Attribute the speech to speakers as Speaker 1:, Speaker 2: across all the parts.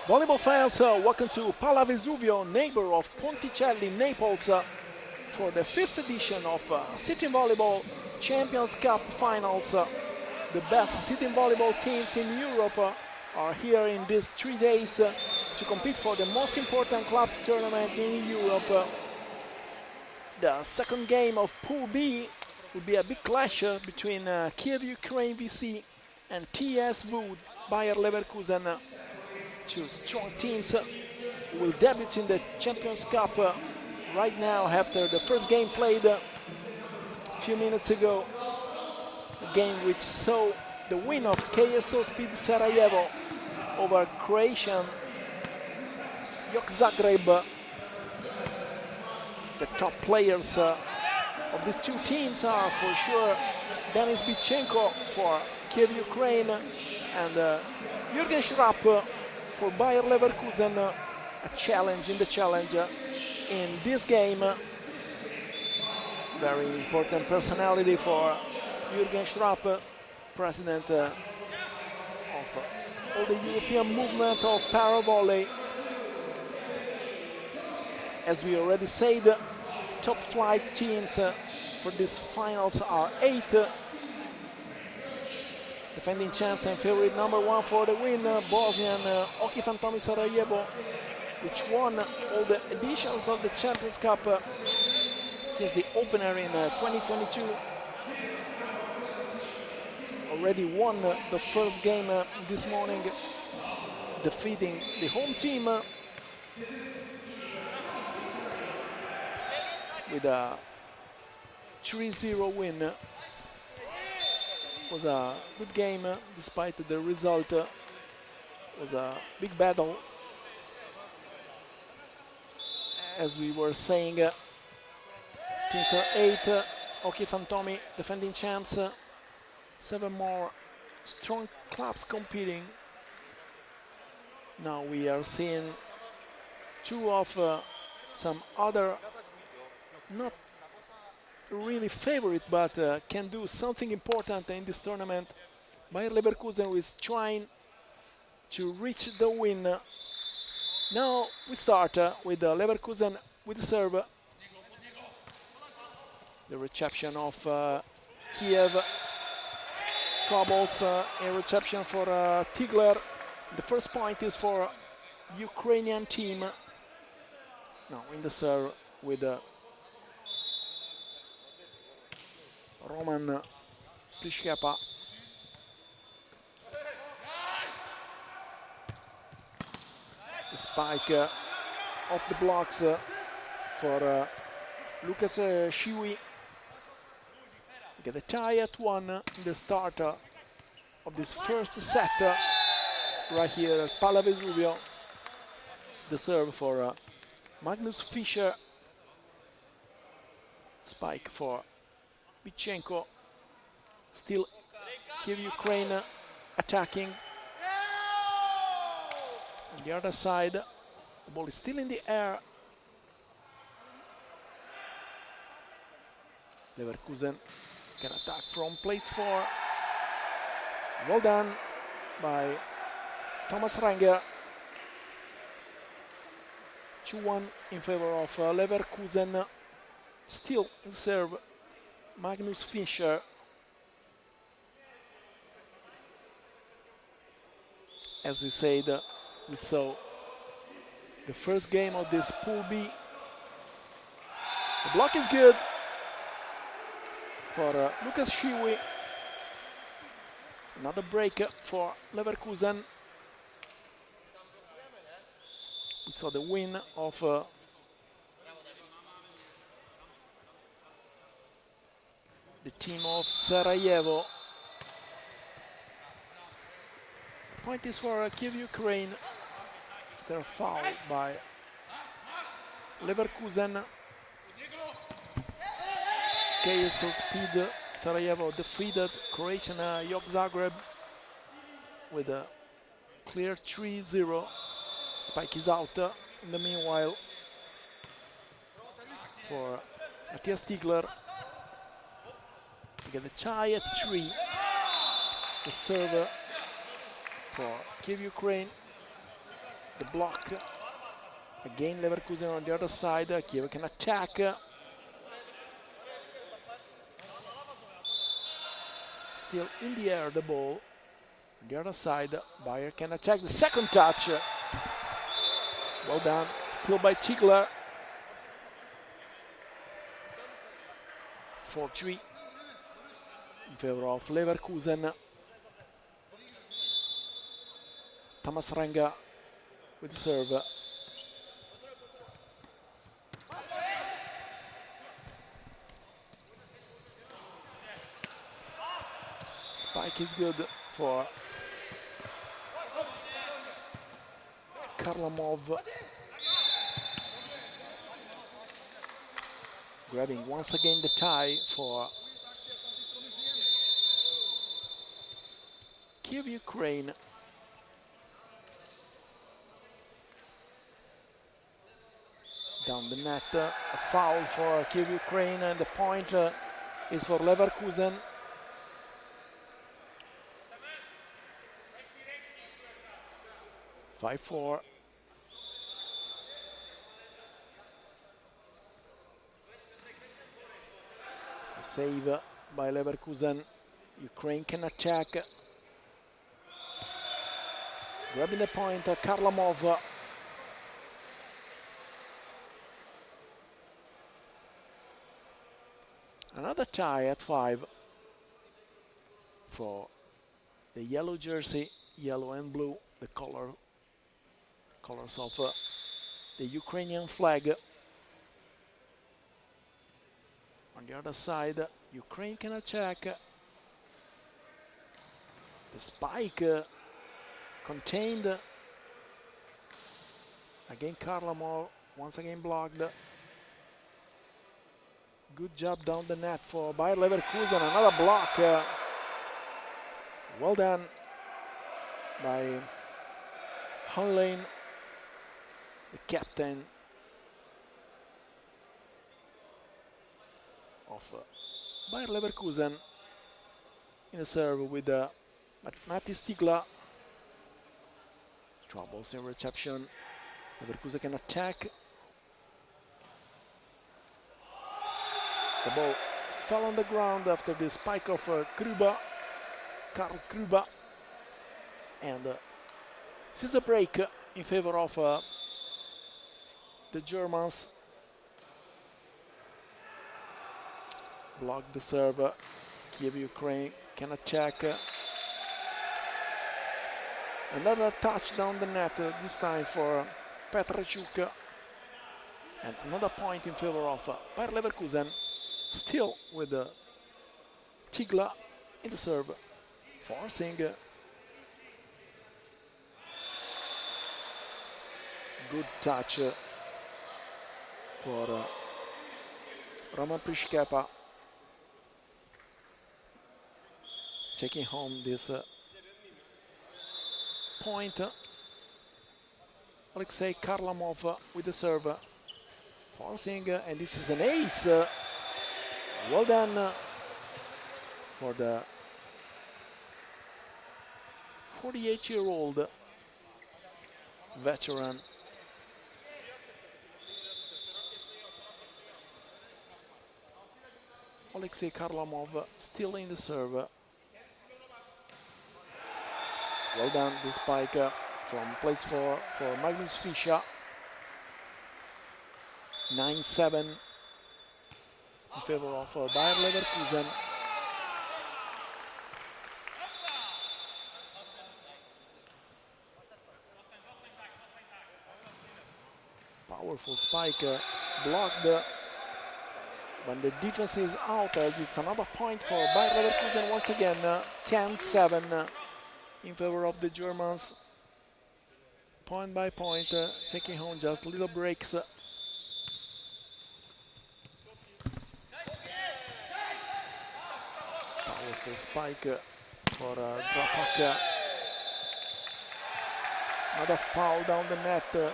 Speaker 1: Volleyball fans, welcome to PalaVesuvio, neighbor of Ponticelli, Naples, for the 5th edition of City Volleyball Champions Cup Finals. The best city volleyball teams in Europe are here in these 3 days to compete for the most important clubs tournament in Europe. The second game of Pool B will be a big clash between Kyiv Ukraine VC and TSV Bayer Leverkusen. Two strong teams will debut in the Champions Cup right now after the first game played a few minutes ago. A game which saw the win of KSO Speed Sarajevo over Croatian Jok Zagreb. The top players of these two teams are for sure Denis Bichenko for Kyiv Ukraine and Jürgen Schrapp for Bayer Leverkusen. A challenge in the challenge in this game. Very important personality for Jürgen Schrapp, president of all the European movement of paravolley. As we already said, top flight teams for these finals are 8. Defending champs and favorite number 1 for the win, Bosnian Hockey Fantomi Sarajevo, which won all the editions of the Champions Cup since the opener in 2022. Already won the first game this morning, defeating the home team with a 3-0 win. It was a good game despite the result. It was a big battle. As we were saying, teams are 8, Hockey Fantomi defending champs, 7 more strong clubs competing. Now we are seeing 2 of some other not really favorite, but can do something important in this tournament. Bayer Leverkusen is trying to reach the win. Now we start with Leverkusen with the serve. The reception of Kyiv. Troubles in reception for Tigler. The first point is for Ukrainian team. Now in the serve with Roman Plishkepa. The spike off the blocks for Lucas Shiwi. Get a tie at 1 in the start of this first set right here at PalaVesuvio. The serve for Magnus Fischer. Spike for Bichenko. Still Kyiv Ukraine attacking. On the other side, the ball is still in the air. Leverkusen can attack from place 4. Well done by Thomas Ranger. 2-1 in favor of Leverkusen. Still in serve, Magnus Fischer. As we said, we saw the first game of this Pool B. The block is good for Lucas Shiwi. Another break for Leverkusen. We saw the win of the team of Sarajevo. Point is for Kyiv Ukraine. After a foul by Leverkusen. KSO Speed Sarajevo defeated Croatian Jok Zagreb with a clear 3-0. Spike is out in the meanwhile for Matthias Tigler. We get the tie at 3. The serve for Kyiv Ukraine. the block. Again, Leverkusen on the other side. Kyiv can attack. Still in the air, the ball. On the other side, Bayer can attack. The second touch. Well done. Still by Ziegler. 4-3 in favor of Leverkusen. Thomas Renga with the serve. Spike is good for Karlamov. Grabbing once again the tie for Kyiv, Ukraine. Down the net, a foul for Kyiv, Ukraine, and the point is for Leverkusen. (5-4). Save by Leverkusen. Ukraine can attack. Grabbing the point, Karlamov. Another tie at 5 for the yellow jersey, yellow and blue, the colors of the Ukrainian flag. On the other side, Ukraine can attack. The spike contained. Again, Karlamov once again blocked. Good job down the net for Bayer Leverkusen. Another block. Well done by Hanlane, the captain of Bayer Leverkusen, in the serve with Matti Stigla. Troubles in reception. Leverkusen can attack. The ball fell on the ground after the spike of Karl Kruba. And this is a break in favor of the Germans. Block the serve. Kyiv, Ukraine can attack. Another touch down the net, this time for Petrachuk. And another point in favor of Bayer Leverkusen. Still with Tigla in the serve, forcing. Good touch for Roman Prishkepa, taking home this point. Alexei Karlamov with the serve, forcing, and this is an ace. Well done for the 48-year-old veteran. Alexei Karlamov still in the serve. Well done, the spike from place for Magnus Fischer. 9-7 in favor of Bayer Leverkusen. Powerful spike blocked when the defense is out. It's another point for Bayer Leverkusen once again. 10-7 in favor of the Germans. Point by point, taking home just little breaks. Powerful spike for Drapak. Another foul down the net.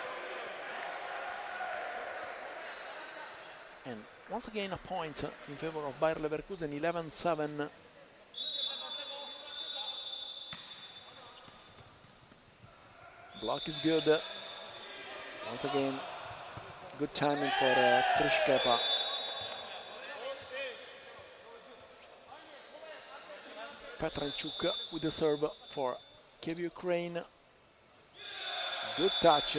Speaker 1: And once again a point in favor of Bayer Leverkusen, 11-7. Block is good Once again, good timing for Prishkepa. Petranchuk with the serve for Kyiv, Ukraine. Good touch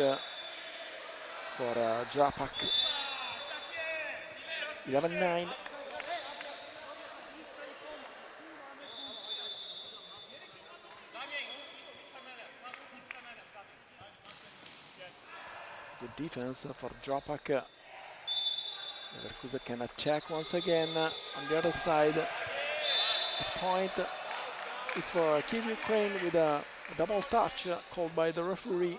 Speaker 1: for Drapak. 11-9. Good defense for Drapak. Leverkusen can attack once again on the other side. The point is for Kyiv, Ukraine with a double touch called by the referee.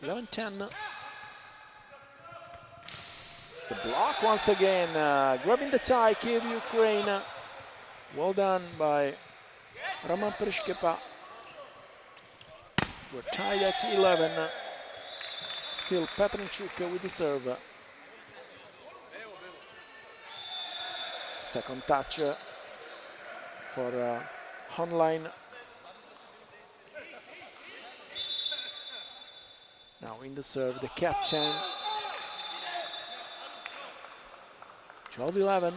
Speaker 1: 11-10. The block once again, grabbing the tie, Kyiv, Ukraine. Well done by Roman Prishkepa. We're tied at 11. Still Petranchuk with the serve. Second touch for Online. Now in the serve, the captain. 12-11.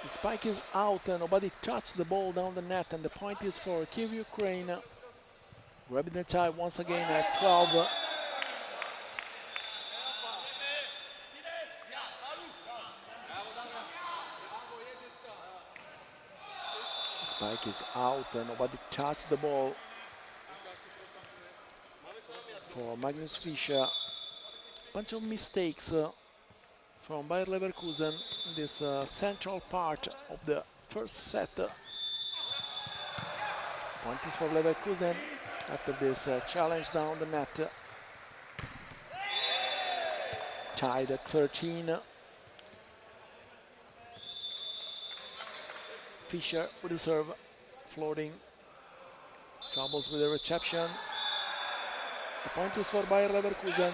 Speaker 1: The spike is out, nobody touched the ball down the net, and the point is for Kyiv, Ukraine. Grabbing the tie once again at 12. The spike is out, nobody touched the ball for Magnus Fischer. Bunch of mistakes from Bayer Leverkusen in this central part of the first set. Point is for Leverkusen after this challenge down the net. Tied at 13. Fischer with the serve, floating. Troubles with the reception. The point is for Bayer Leverkusen.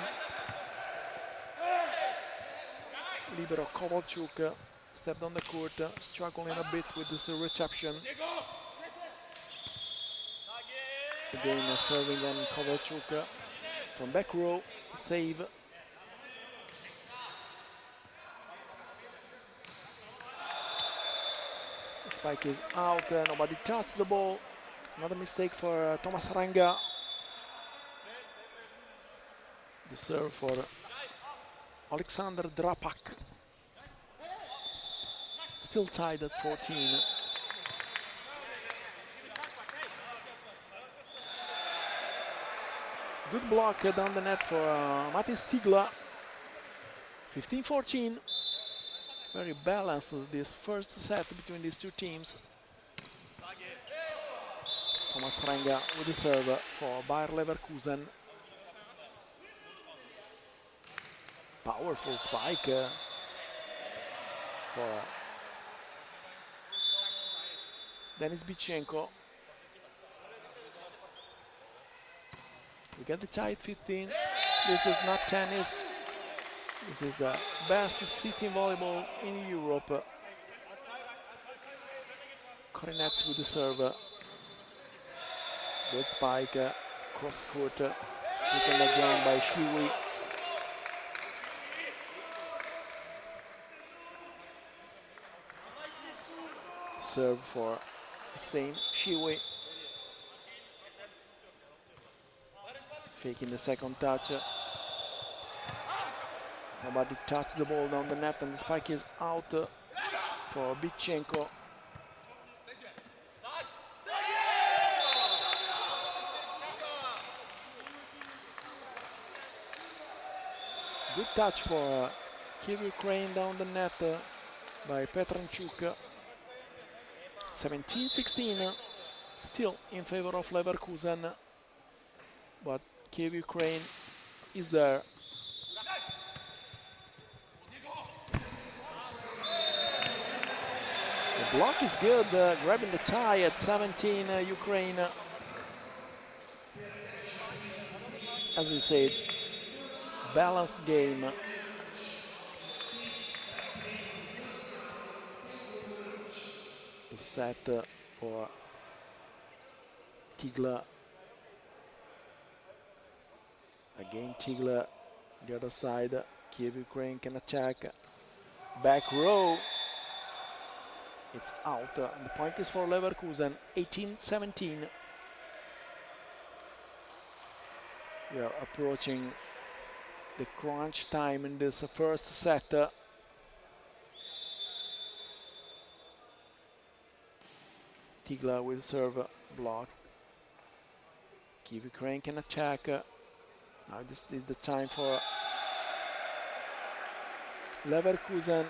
Speaker 1: Libero Kovalchuk stepped on the court, struggling a bit with this reception. Again, serving on Kovalchuk from back row, save. The spike is out, nobody touched the ball. Another mistake for Thomas Ranga. The serve for Alexander Drapak. Still tied at 14. Good block down the net for Matis Stigla. 15-14. Very balanced this first set between these two teams. Thomas Ranga with the serve for Bayer Leverkusen. Powerful spike for Denis Bichenko. We get the tie at 15. This is not tennis. This is the best sitting volleyball in Europe. Korinets with the serve. Good spike, cross court, put on the ground by Shiwi. Serve for the same Shiwi. Faking the second touch. Nobody touched the ball down the net, and the spike is out for Bichenko. Good touch for Kyiv, Ukraine down the net by Petranchuk. 17-16, still in favor of Leverkusen, but Kyiv, Ukraine is there. The block is good, grabbing the tie at 17, Ukraine. As we said, balanced game. The set for Tigla. Again Tigla, the other side. Kyiv Ukraine can attack. Back row. It's out. And the point is for Leverkusen, 18-17. We are approaching the crunch time in this first set. Tigla will serve block. Kyiv Ukraine can attack. Now this is the time for Leverkusen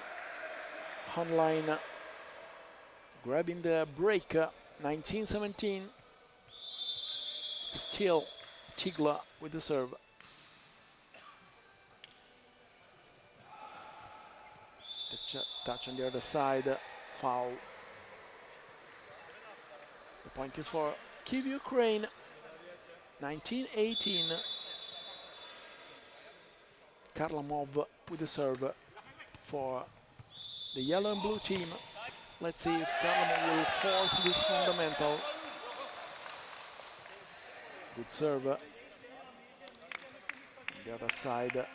Speaker 1: online, grabbing the break. 19-17. Still Tigla with the serve. The touch on the other side, foul. The point is for Kyiv Ukraine. 19-18. Karlamov with the serve for the yellow and blue team. Let's see if Karlamov will force this fundamental. Good serve. On the other side,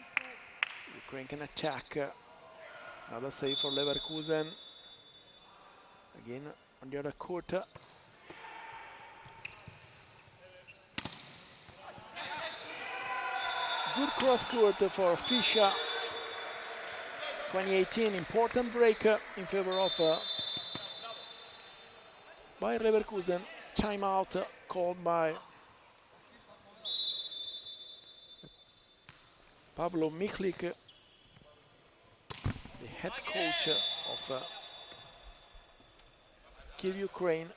Speaker 1: Ukraine can attack. Another save for Leverkusen. Again on the other court. Good cross court for Fischer. 2018, important break in favor of Bayer Leverkusen. Timeout called by Pavlo Michlik, the head coach of Kyiv Ukraine.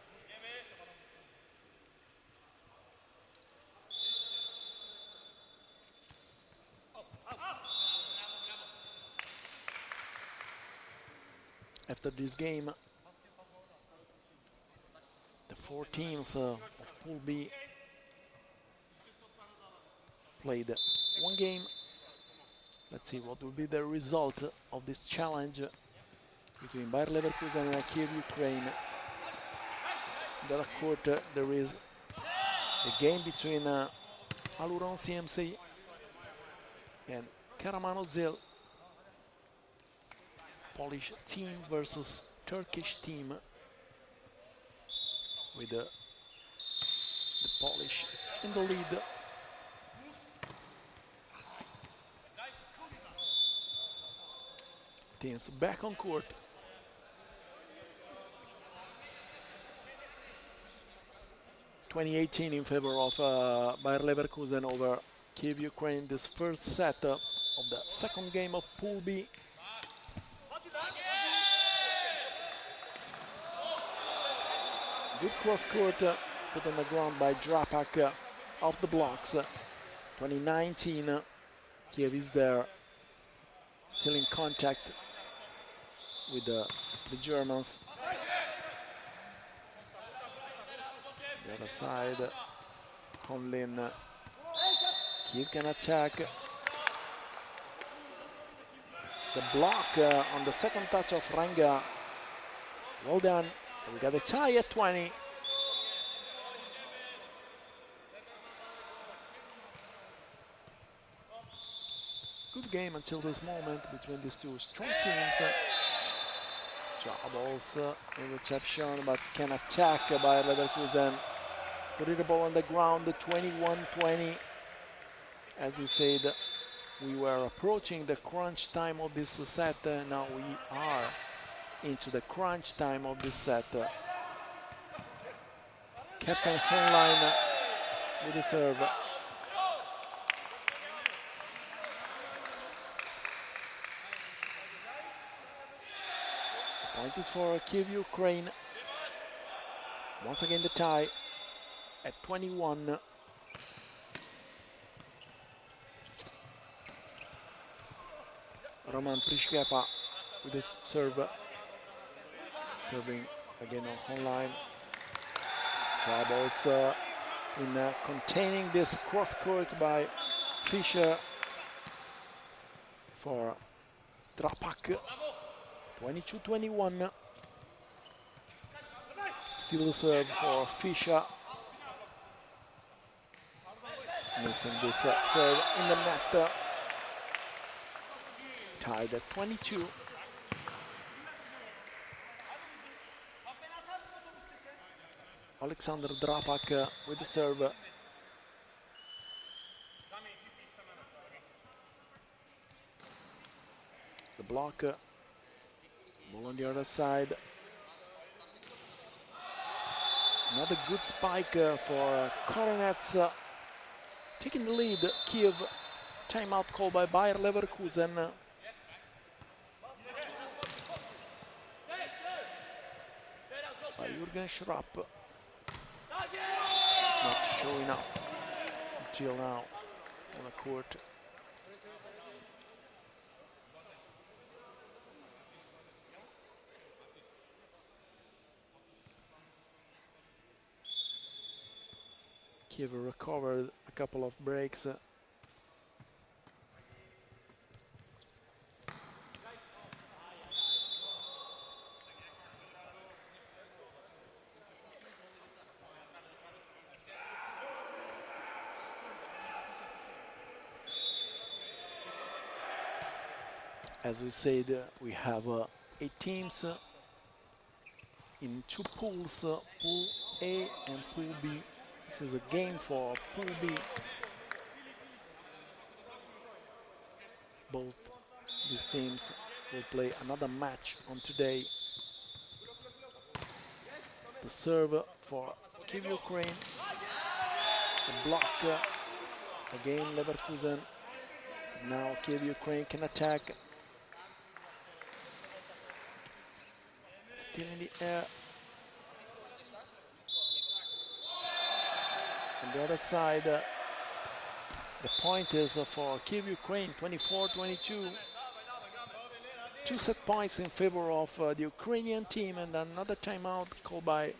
Speaker 1: After this game, the four teams of Pool B played one game. Let's see what will be the result of this challenge between Bayer Leverkusen and Kyiv Ukraine. In the other court, there is the game between Aluron CMC and Karaman Ozel. Polish team versus Turkish team, with the Polish in the lead. Teams back on court. (2018) in favor of Bayer Leverkusen over Kyiv Ukraine. This first set of the second game of Pool B. Good cross court put on the ground by Drapak off the blocks. 2019, Kyiv is there, still in contact with the Germans. The other side, Honlin. Kyiv can attack. The block on the second touch of Renga. Well done. We got a tie at 20. Good game until this moment between these two strong teams. Troubles in reception, but can attack by Leverkusen. Putting the ball on the ground, 21-20. As we said, we were approaching the crunch time of this set. Now we are into the crunch time of this set. Captain Honline with the serve. Point is for Kyiv Ukraine. Once again the tie at 21. Roman Prishkepa with his serve. Serving again on Honline. Troubles in containing this cross court by Fischer. for Drapak. 22-21. Still the serve for Fischer. Missing this serve in the net. Tied at 22. Alexander Drapak with the serve. The block. Ball on the other side. Another good spike for Korenets. Taking the lead, Kyiv. Timeout called by Bayer Leverkusen. By Jürgen Schrapp. It's not showing up until now on the court. Kyiv recovered a couple of breaks. As we said, we have 8 teams in 2 pools, Pool A and Pool B. This is a game for Pool B. Both these teams will play another match on today. The serve for Kyiv Ukraine. The block again Leverkusen. Now Kyiv Ukraine can attack. Still in the air. On the other side, the point is for Kyiv Ukraine, 24-22. 2 set points in favor of the Ukrainian team, and another timeout called by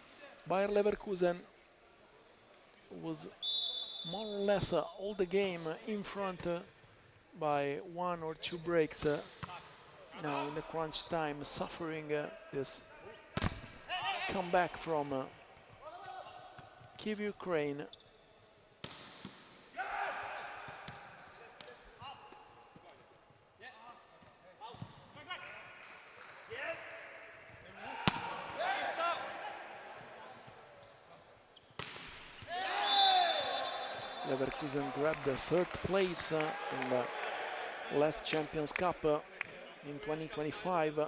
Speaker 1: Bayer Leverkusen. Was more or less all the game in front by 1 or 2 breaks. Now in the crunch time, suffering this comeback from Kyiv Ukraine. Leverkusen grabbed the 3rd place in the last Champions Cup in 2025.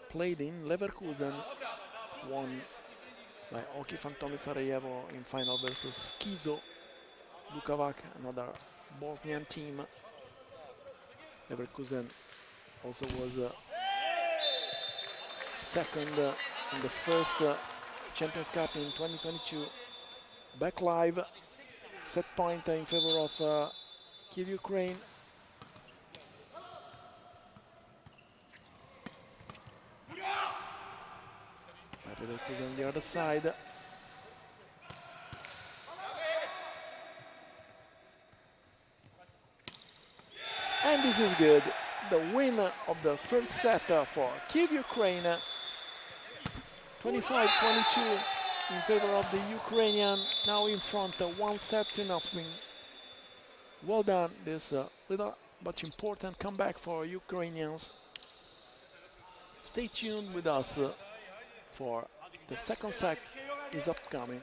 Speaker 1: Played in Leverkusen, won by Oki Fantomi Sarajevo in final versus Skizo Lukavac, another Bosnian team. Leverkusen also was 2nd in the first Champions Cup in 2022. Back live. Set point in favor of Kyiv Ukraine. Leverkusen on the other side. And this is good. The win of the first set for Kyiv Ukraine. 25-22 in favor of the Ukrainian. Now in front, 1-0. Well done. This little but important comeback for Ukrainians. Stay tuned with us for the second set is upcoming.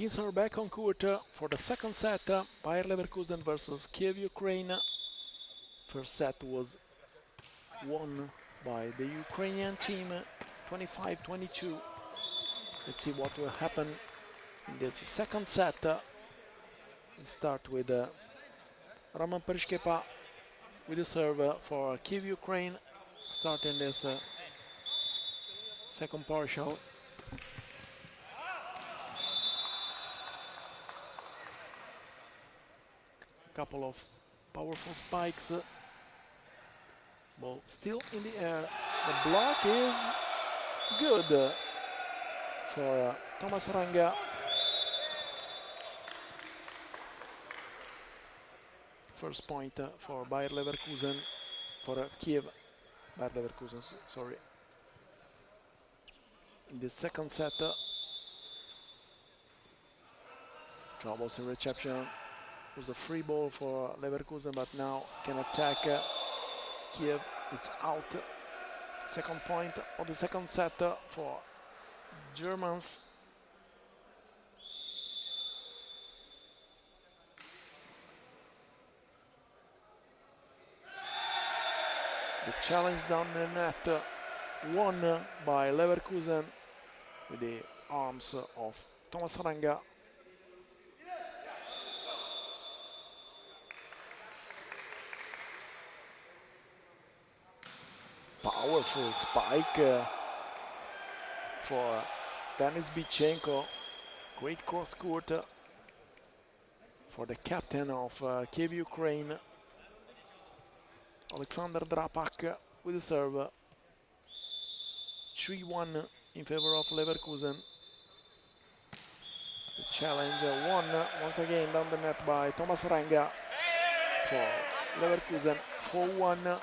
Speaker 1: Teams are back on court for the second set. Bayer Leverkusen versus Kyiv, Ukraine. First set was won by the Ukrainian team, 25-22. Let's see what will happen in this second set. We start with Roman Perishkepa with the serve for Kyiv, Ukraine, starting this second partial. Couple of powerful spikes. Ball still in the air. The block is good for Thomas Ranga. First point for Bayer Leverkusen, for Kyiv. Bayer Leverkusen, sorry. In the second set, troubles in reception. It was a free ball for Leverkusen, but now can attack Kyiv. It's out. Second point of the second set for Germans. The challenge down the net, won by Leverkusen with the arms of Thomas Ranga. Powerful spike for Denis Bichenko. Great cross court for the captain of Kyiv, Ukraine, Alexander Drapak with the serve. 3-1 in favor of Leverkusen. The challenge won once again down the net by Thomas Ranga for Leverkusen, 4-1.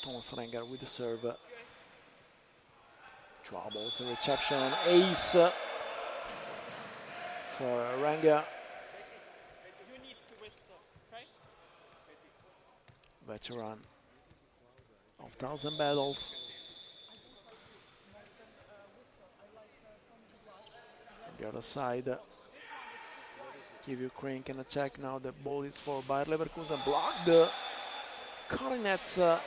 Speaker 1: Thomas Ranga with the serve. Troubles in reception. Ace for Ranga. Veteran of 1,000 battles. On the other side, Kyiv, Ukraine can attack now. The ball is for Bayer Leverkusen. Blocked. Karinets.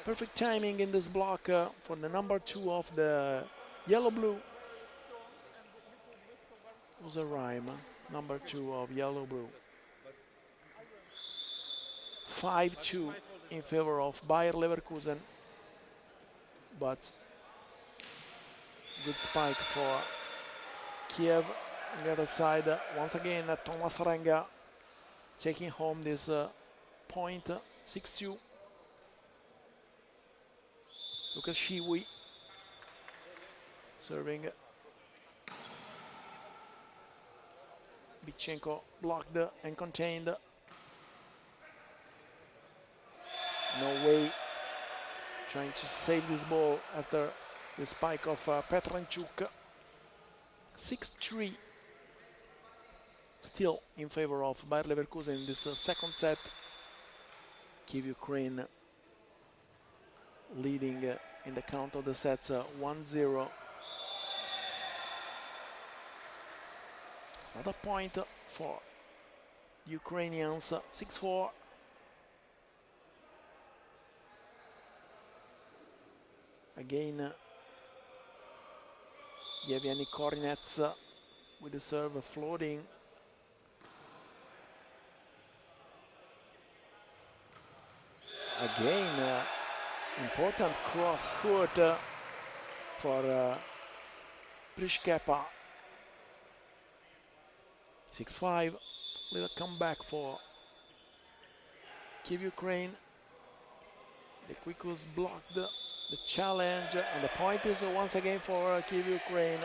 Speaker 1: Perfect timing in this block for the number 2 of the yellow-blue. It was a rhyme, number 2 of yellow-blue. 5-2 in favor of Bayer Leverkusen, but good spike for Kyiv. On the other side, once again, Thomas Ranga taking home this point, 6-2. Lucas Shiwi serving. Bichenko blocked and contained. No way. Trying to save this ball after the spike of Petranchuk. 6-3. Still in favor of Bayer Leverkusen in this second set. Kyiv, Ukraine leading in the count of the sets 1-0. Another point for Ukrainians, 6-4. Again, Yevgeny Kornets with the serve floating. Again, important cross court for Prishkepa. 6-5, little comeback for Kyiv Ukraine. The Quikus blocked the challenge, and the point is once again for Kyiv Ukraine.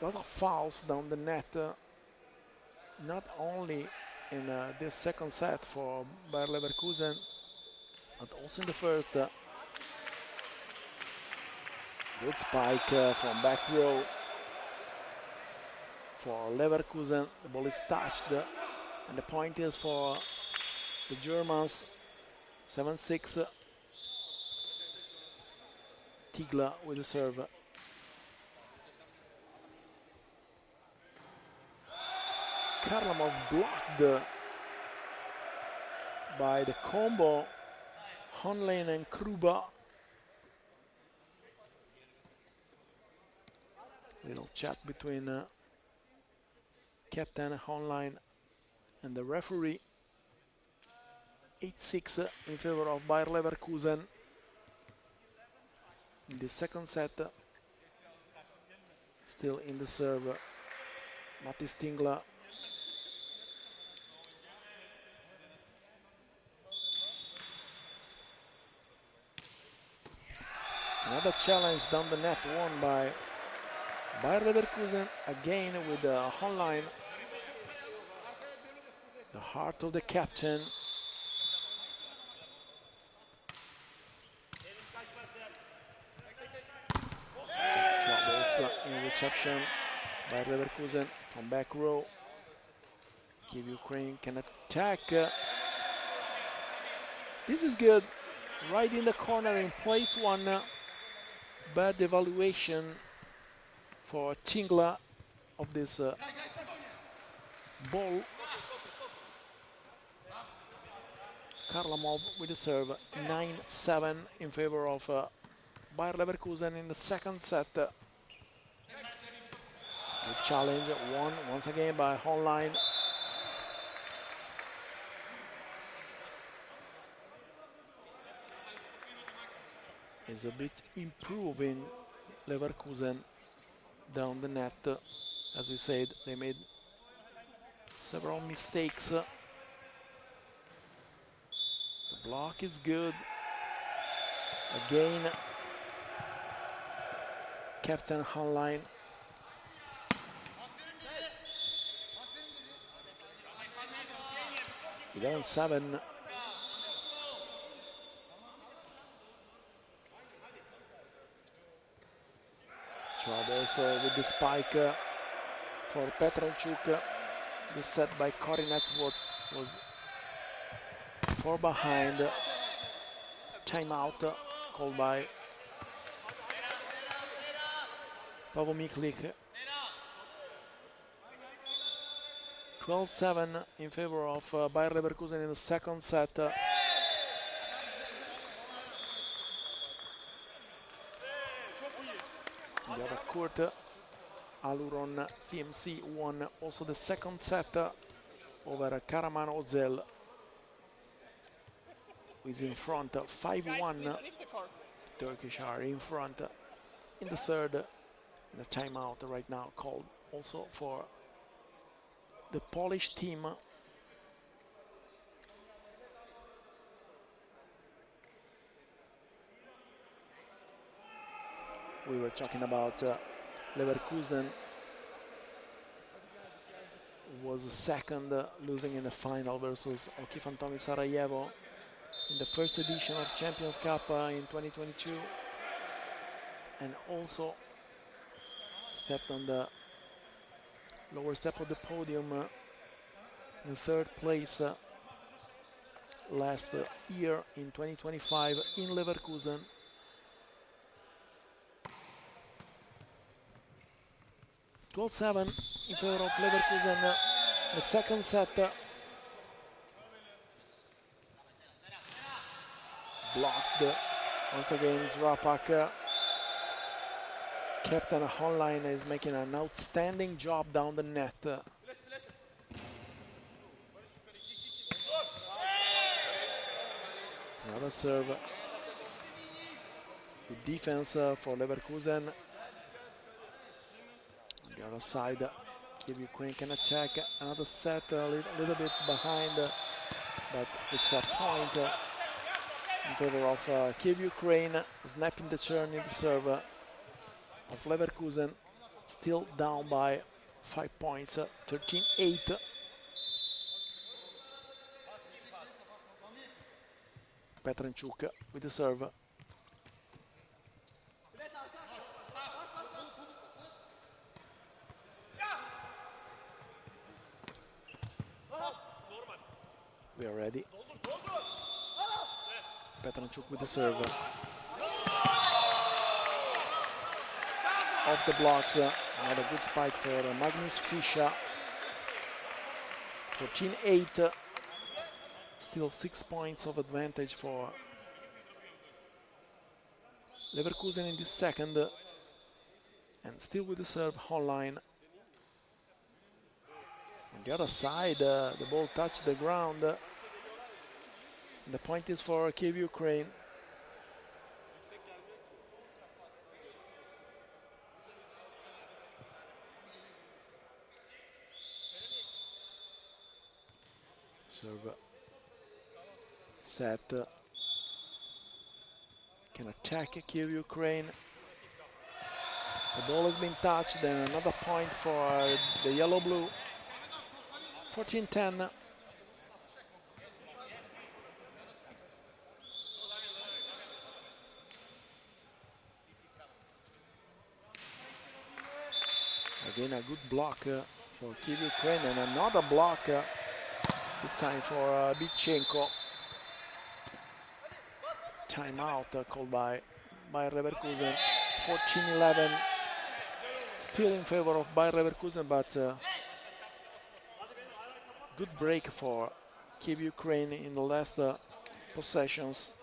Speaker 1: A lot of fouls down the net, not only in this second set for Bayer Leverkusen, but also in the first. Good spike from back row for Leverkusen. The ball is touched, and the point is for the Germans. 7-6. Tigla with the serve. Karlamov blocked by the combo Honlein and Kruba. Little chat between Captain Honlein and the referee. 8-6 in favor of Bayer Leverkusen in the second set. Still in the serve, Matis Tingla. Another challenge down the net won by Bayer Leverkusen, again with Honlein, the heart of the captain. Just troubles in reception by Leverkusen from back row. Kyiv Ukraine can attack. This is good. Right in the corner in place one. Bad evaluation for Tingla of this ball. Karlamov with the serve. 9-7 in favor of Bayer Leverkusen in the second set. The challenge won once again by Honlein. Is a bit improving Leverkusen down the net. As we said, they made several mistakes. The block is good. Again, Captain Honlein. Eleven 7. Troubles with the spike for Petranchuk. This set by Korinets was 4 behind. Timeout called by Pavel Miklik. 12-7 in favor of Bayer Leverkusen in the second set. On the other court, Aluron CMC won also the second set over Karaman Ozel, who is in front 5-1. Turkish are in front in the third, and a timeout right now called also for the Polish team. We were talking about Leverkusen was second, losing in the final versus Oki Fantomi Sarajevo in the first edition of Champions Cup in 2022, and also stepped on the lower step of the podium in third place last year in 2025 in Leverkusen. (12-7) in favor of Leverkusen. The second set blocked Once again, Drapak, captain online, is making an outstanding job down the net. Another serve. Good defense for Leverkusen. On the other side, Kyiv Ukraine can attack. Another set, a little bit behind, but it's a point in favor of Kyiv Ukraine. Snapping the turn in the serve of Leverkusen. Still down by 5 points, 13-8. Petranchuk with the serve. We are ready. Petranchuk with the serve. Off the blocks. Another good spike for Magnus Fischer. 14-8. Still 6 points of advantage for Leverkusen in this second. And still with the serve online. On the other side, the ball touched the ground. The point is for Kyiv Ukraine. Serve set. Can attack Kyiv Ukraine. The ball has been touched, and another point for the yellow-blue. 14-10. Again, a good block for Kyiv Ukraine, and another block this time for Bichenko. Timeout called by Bayer Leverkusen. 14-11. Still in favor of Bayer Leverkusen, but good break for Kyiv Ukraine in the last possessions.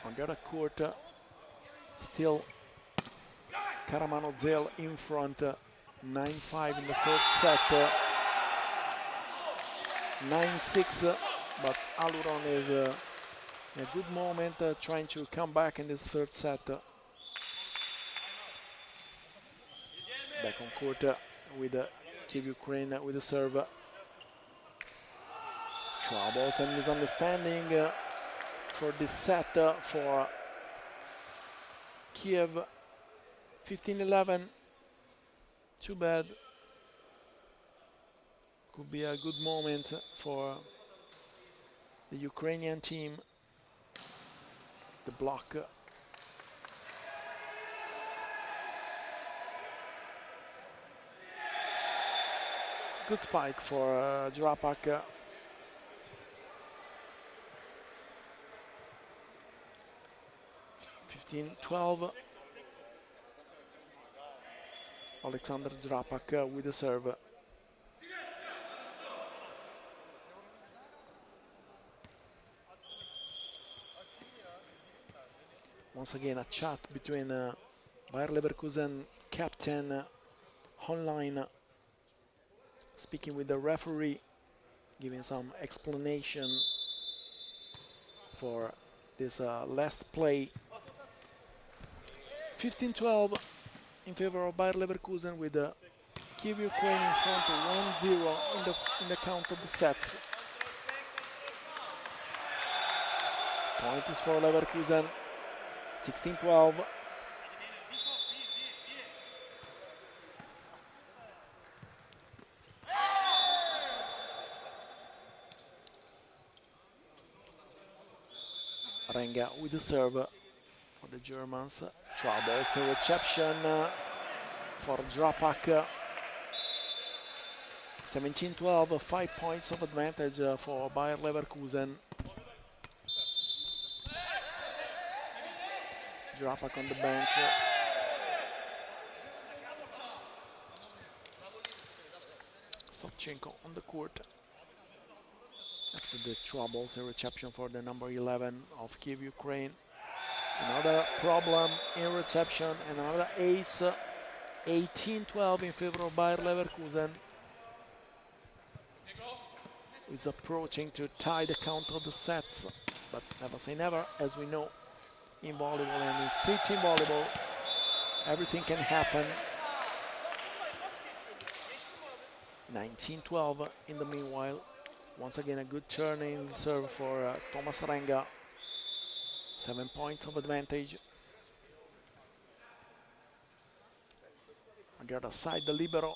Speaker 1: On the other court, still Karamano Zel in front, 9-5 in the third set, 9-6, but Aluron is in a good moment, trying to come back in this third set. Back on court with Kyiv Ukraine with the serve. Troubles and misunderstanding for this set for Kyiv. 15-11. Too bad. Could be a good moment for the Ukrainian team. The block. Good spike for Drapak. 15-12. Alexander Drapak with the serve. Once again, a chat between Bayer Leverkusen captain online, speaking with the referee, giving some explanation for this last play. 15-12 in favor of Bayer Leverkusen, with Kyiv Ukraine in front 1-0 in the count of the sets. Point is for Leverkusen. 16-12. Renga with the serve for the Germans. Troubles, a reception for Drapak. 17-12, 5 points of advantage for Bayer Leverkusen. Drapak on the bench. Savchenko on the court. After the troubles, a reception for the number 11 of Kyiv, Ukraine. Another problem in reception, and another ace. 18-12 in favor of Bayer Leverkusen. It's approaching to tie the count of the sets, but never say never, as we know in volleyball and in city volleyball, everything can happen. 19-12 in the meanwhile. Once again, a good turn in the serve for Thomas Renga. 7 points of advantage. On the other side, the libero.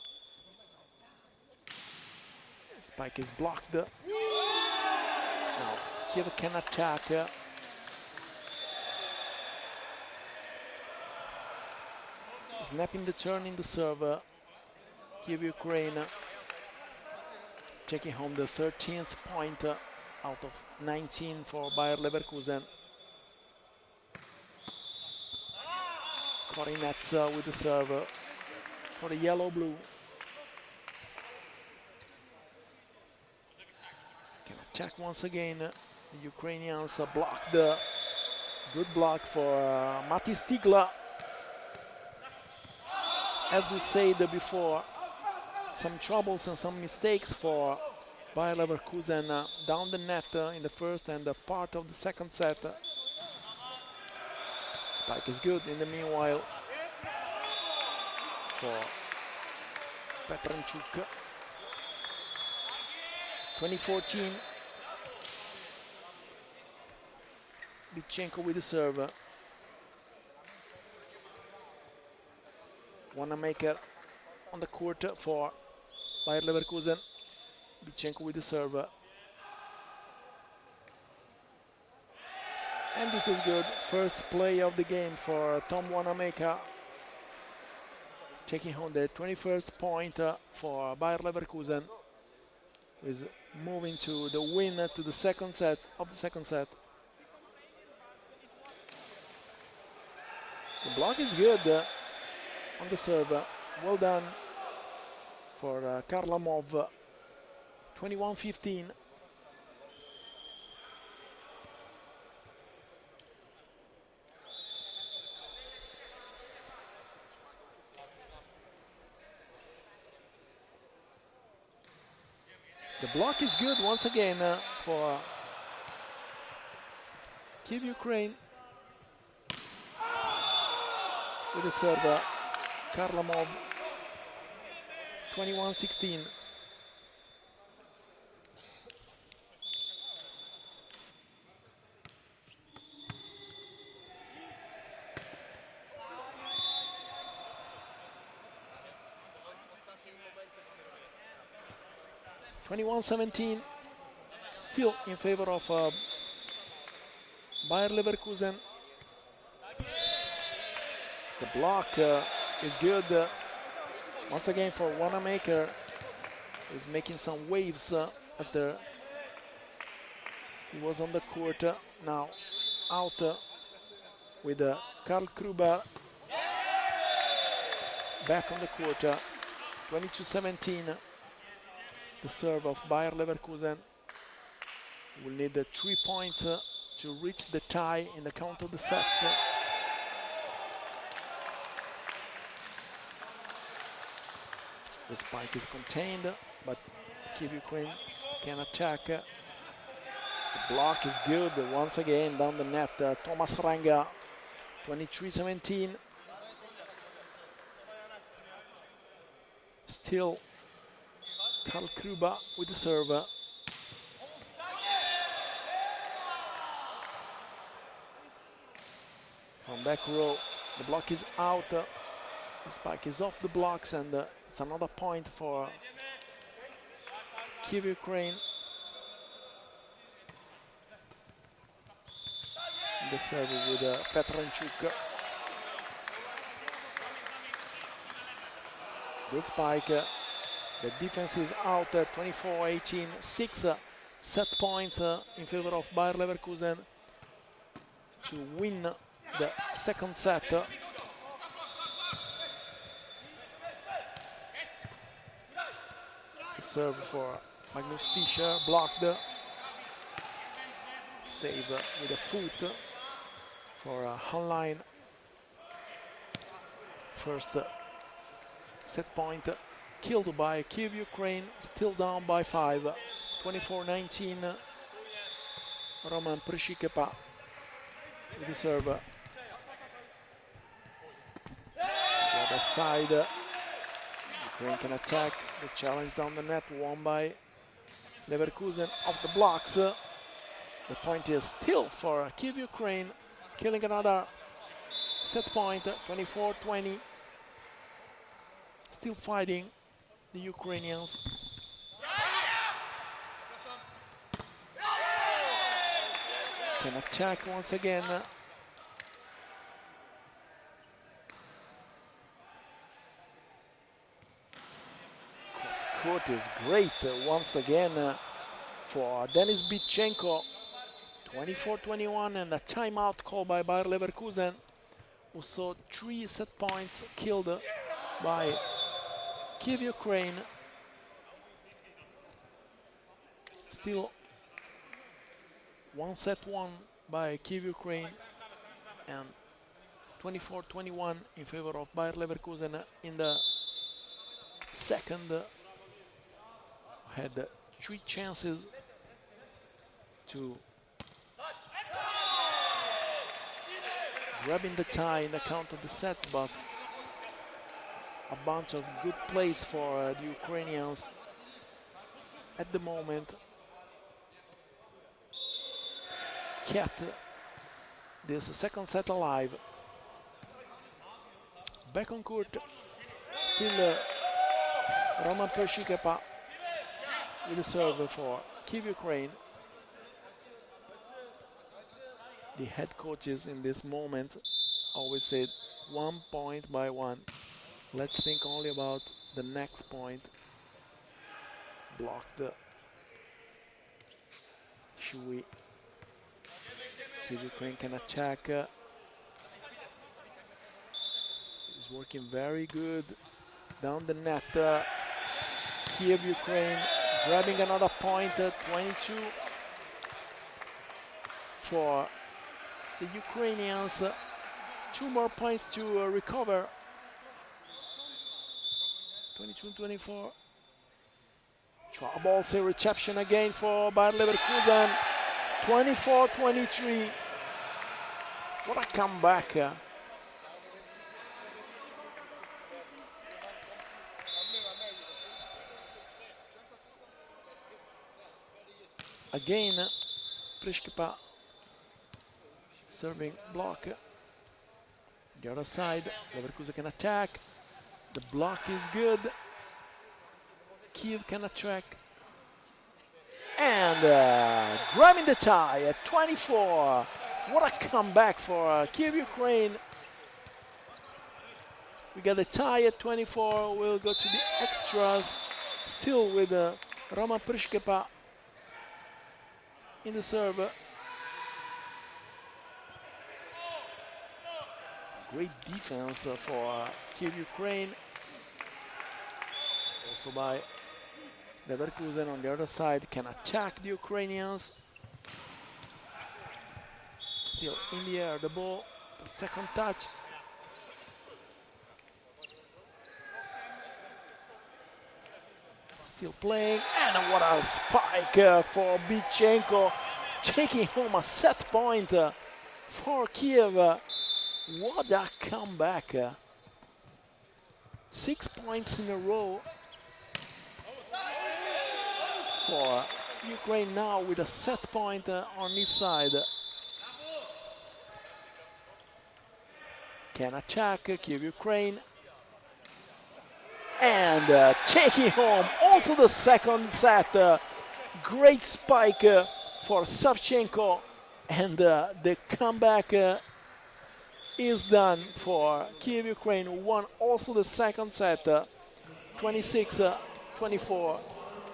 Speaker 1: Spike is blocked. Now Kyiv can attack. Snapping the turn in the serve. Kyiv, Ukraine taking home the 13th point out of 19 for Bayer Leverkusen. Korinets with the serve for the yellow-blue. Can attack once again. The Ukrainians blocked. Good block for Mati Stigla. As we said before, some troubles and some mistakes for Bayer Leverkusen down the net in the first and part of the second set. Spike is good in the meanwhile for Petranchuk. 2014. Bitchenko with the serve. Wanamaker on the court for Bayer Leverkusen. Bitchenko with the serve. And this is good. First play of the game for Tom Wanamaker. Taking home the 21st point for Bayer Leverkusen. Is moving to the win to the second set of the second set. The block is good on the serve. Well done for Karlamov. 21-15. The block is good once again for Kyiv, Ukraine. With the serve, Karlamov. 21-16. Still in favor of Bayer Leverkusen. The block is good once again for Wanamaker, who's making some waves after he was on the court. Now out with Karl Kruber back on the court. 22-17. The serve of Bayer Leverkusen will need 3 points to reach the tie in the count of the sets. The spike is contained, but Kyiv, Ukraine can attack. The block is good once again down the net. Thomas Renga, 23-17. Still Karl Kruber with the serve. From back row, the block is out. The spike is off the blocks, and it's another point for Kyiv, Ukraine. The serve with Petranchuk. Good spike. The defense is out. 24-18. 6 set points in favor of Bayer Leverkusen to win the second set. Serve for Magnus Fischer, blocked. Save with a foot for Hotline. First set point killed by Kyiv, Ukraine, still down by 5. 24-19. Roman Prishikepa with the serve. The other side. Ukraine can attack. The challenge down the net, won by Leverkusen off the blocks. The point is still for Kyiv, Ukraine, killing another set point. 24-20. Still fighting the Ukrainians. Can attack once again. Cross-court is great once again for Denis Bitchenko. 24-21 and a timeout called by Bayer Leverkusen, who saw 3 set points killed by Kyiv, Ukraine. Still 1 set won by Kyiv, Ukraine, and 24-21 in favor of Bayer Leverkusen in the second. Had 3 chances to grabbing the tie in the count of the sets, but a bunch of good plays for the Ukrainians at the moment kept this second set alive. Back on court, still Roman Prishikepa with the serve for Kyiv, Ukraine. The head coaches in this moment always said 1 point by 1. Let's think only about the next point. Blocked. Shui. Kyiv, Ukraine can attack. Is working very good down the net. Kyiv, Ukraine grabbing another point. 22 for the Ukrainians. 2 more points to recover. 22-24. Trouble, say reception again for Bayer Leverkusen. 24-23. What a comeback. Again, Prishkepa serving block. The other side, Leverkusen can attack. The block is good. Kyiv can attack. And grabbing the tie at 24. What a comeback for Kyiv, Ukraine. We got the tie at 24. We'll go to the extras. Still with Roman Prishkepa in the serve. Great defense for Kyiv, Ukraine. Also by Leverkusen on the other side can attack the Ukrainians. Still in the air, the ball, the second touch. Still playing, and what a spike for Bitchenko, taking home a set point for Kyiv. What a comeback. 6 points in a row for Ukraine now with a set point on his side. Can attack Kyiv, Ukraine. And taking home also the second set. Great spike for Savchenko. And the comeback is done for Kyiv, Ukraine, who won also the second set, 26-24.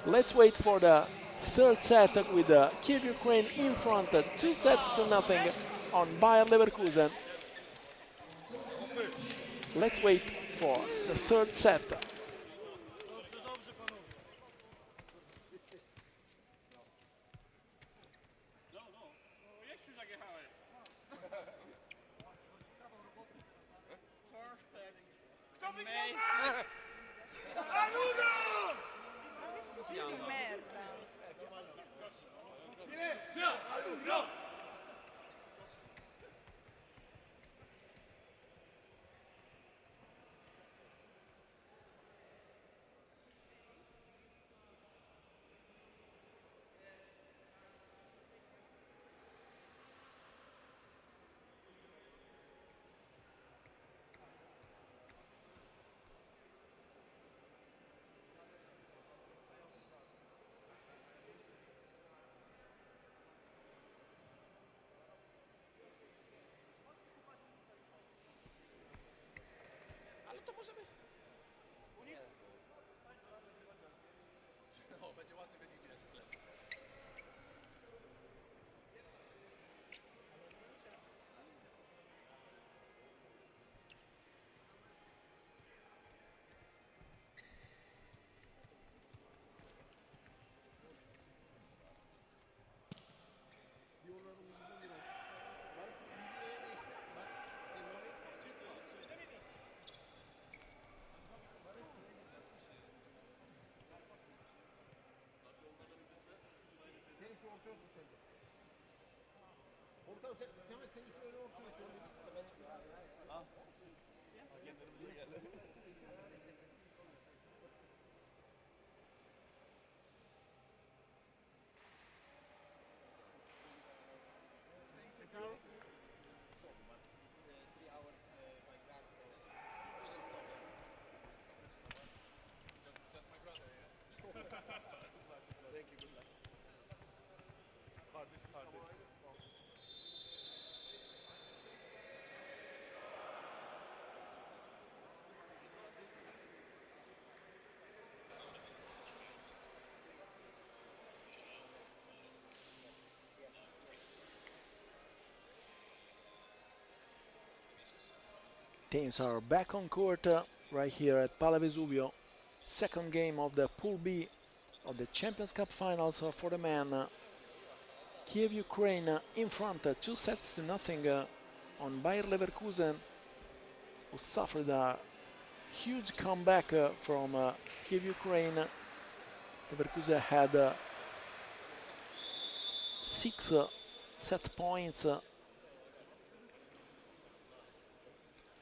Speaker 1: Let's wait for the third set with Kyiv, Ukraine in front, 2-0 on Bayer Leverkusen. Let's wait for the third set. Teams are back on court right here at PalaVesuvio. Second game of the Pool B of the Champions Cup finals for the men. Kyiv, Ukraine in front, 2-0 on Bayer Leverkusen, who suffered a huge comeback from Kyiv, Ukraine. Leverkusen had 6 set points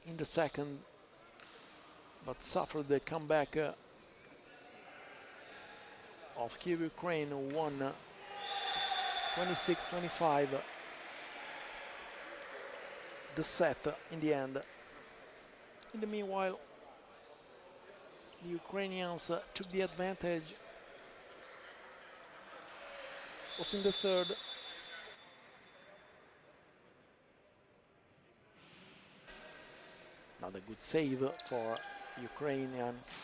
Speaker 1: in the second, but suffered the comeback of Kyiv, Ukraine, who won 26-25 the set in the end. In the meanwhile, the Ukrainians took the advantage. Was in the third. Another good save for Ukrainians.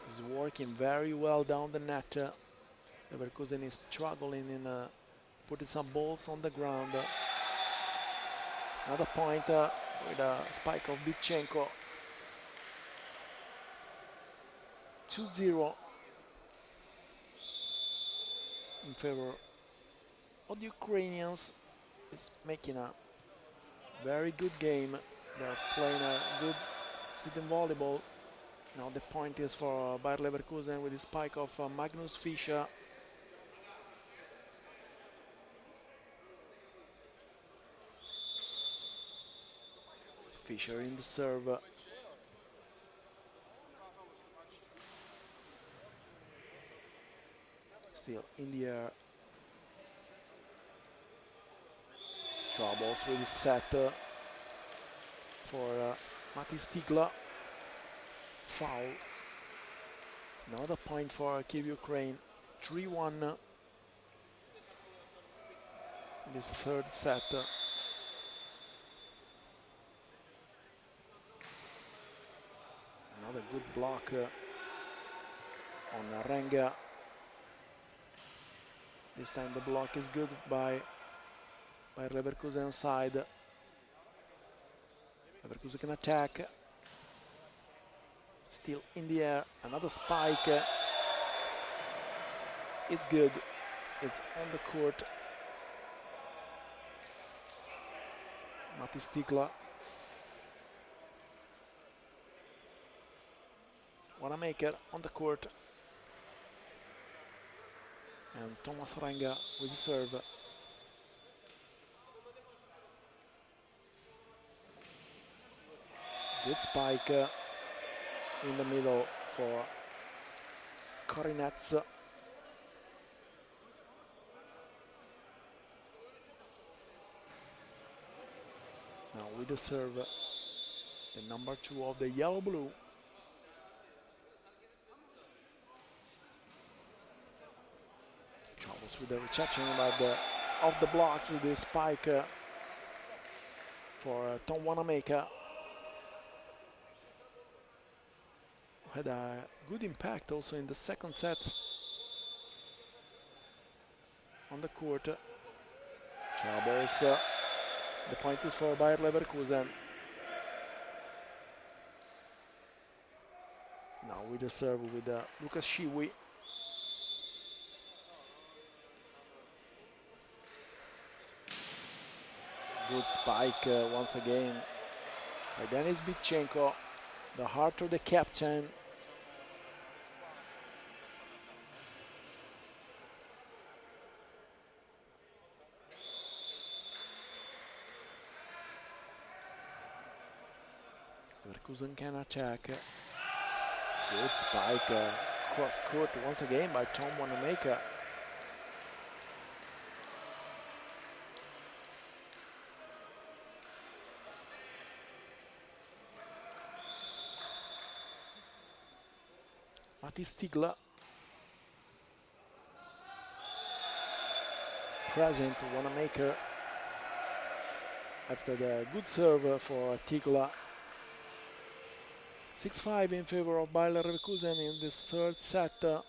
Speaker 1: Is working very well down the net. Leverkusen is struggling in putting some balls on the ground. Another point with a spike of Bitchenko. 2-0 in favor of the Ukrainians. Is making a very good game. They're playing a good sitting volleyball. Now the point is for Bayer Leverkusen with the spike of Magnus Fischer. Fischer in the serve. Still in the air. Troubles with his set for Mati Stigla. Foul. Another point for Kyiv, Ukraine. 3-1. in this third set. Another good block on Renga. This time the block is good by Leverkusen side. Leverkusen can attack. Still in the air, another spike. It's good. It's on the court. Matti Stigla. Wanamaker on the court. And Thomas Renga will serve. Good spike in the middle for Korinets. Now with the serve, the number 2 of the yellow-blue. Troubles with the reception, but off the blocks, this spike for Tom Wanamaker. Had a good impact also in the second set on the court. Troubles. The point is for Bayer Leverkusen. Now with the serve with Lucas Shiwi. Good spike once again by Denis Bitchenko, the heart of the captain. Leverkusen can attack. Good spike cross court once again by Tom Wanamaker. Matti Stigla present Wanamaker after the good serve for Tigla. 6-5 in favor of Bayer Leverkusen in this third set. On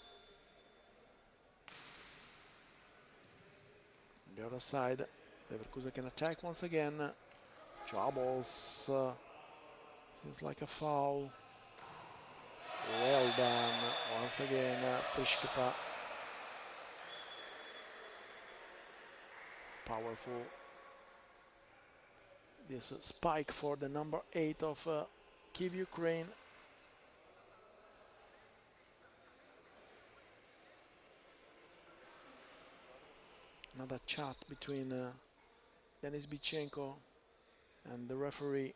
Speaker 1: the other side, Leverkusen can attack once again. Troubles. Seems like a foul. Well done once again, Prishkapa. Powerful. This spike for the number 8 of Kyiv, Ukraine. Another chat between Denis Bitchenko and the referee.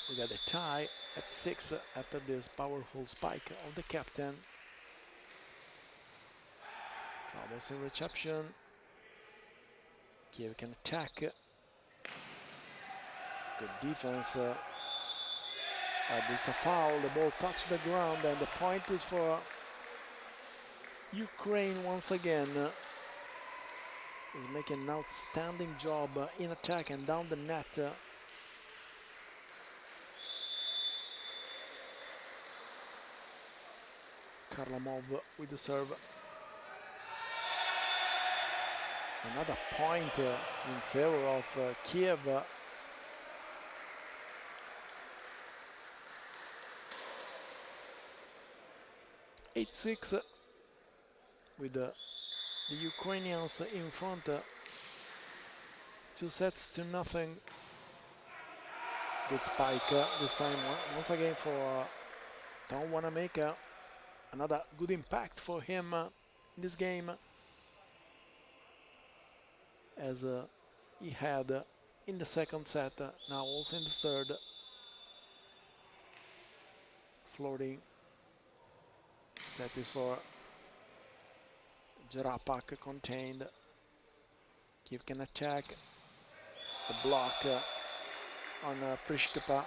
Speaker 1: We got a tie at 6 after this powerful spike of the captain. Troubles in reception. Kyiv can attack. Good defense. It's a foul. The ball touched the ground, and the point is for Ukraine once again. Is making an outstanding job in attack and down the net. Karlamov with the serve. Another point in favor of Kyiv. 8-6 with the Ukrainians in front. 2-0. Good spike this time once again for Tom Wanamaker. Another good impact for him in this game, as he had in the second set, now also in the third. Floating set is for Jarapak, contained. Kyiv can attack. The block on Prishkapa.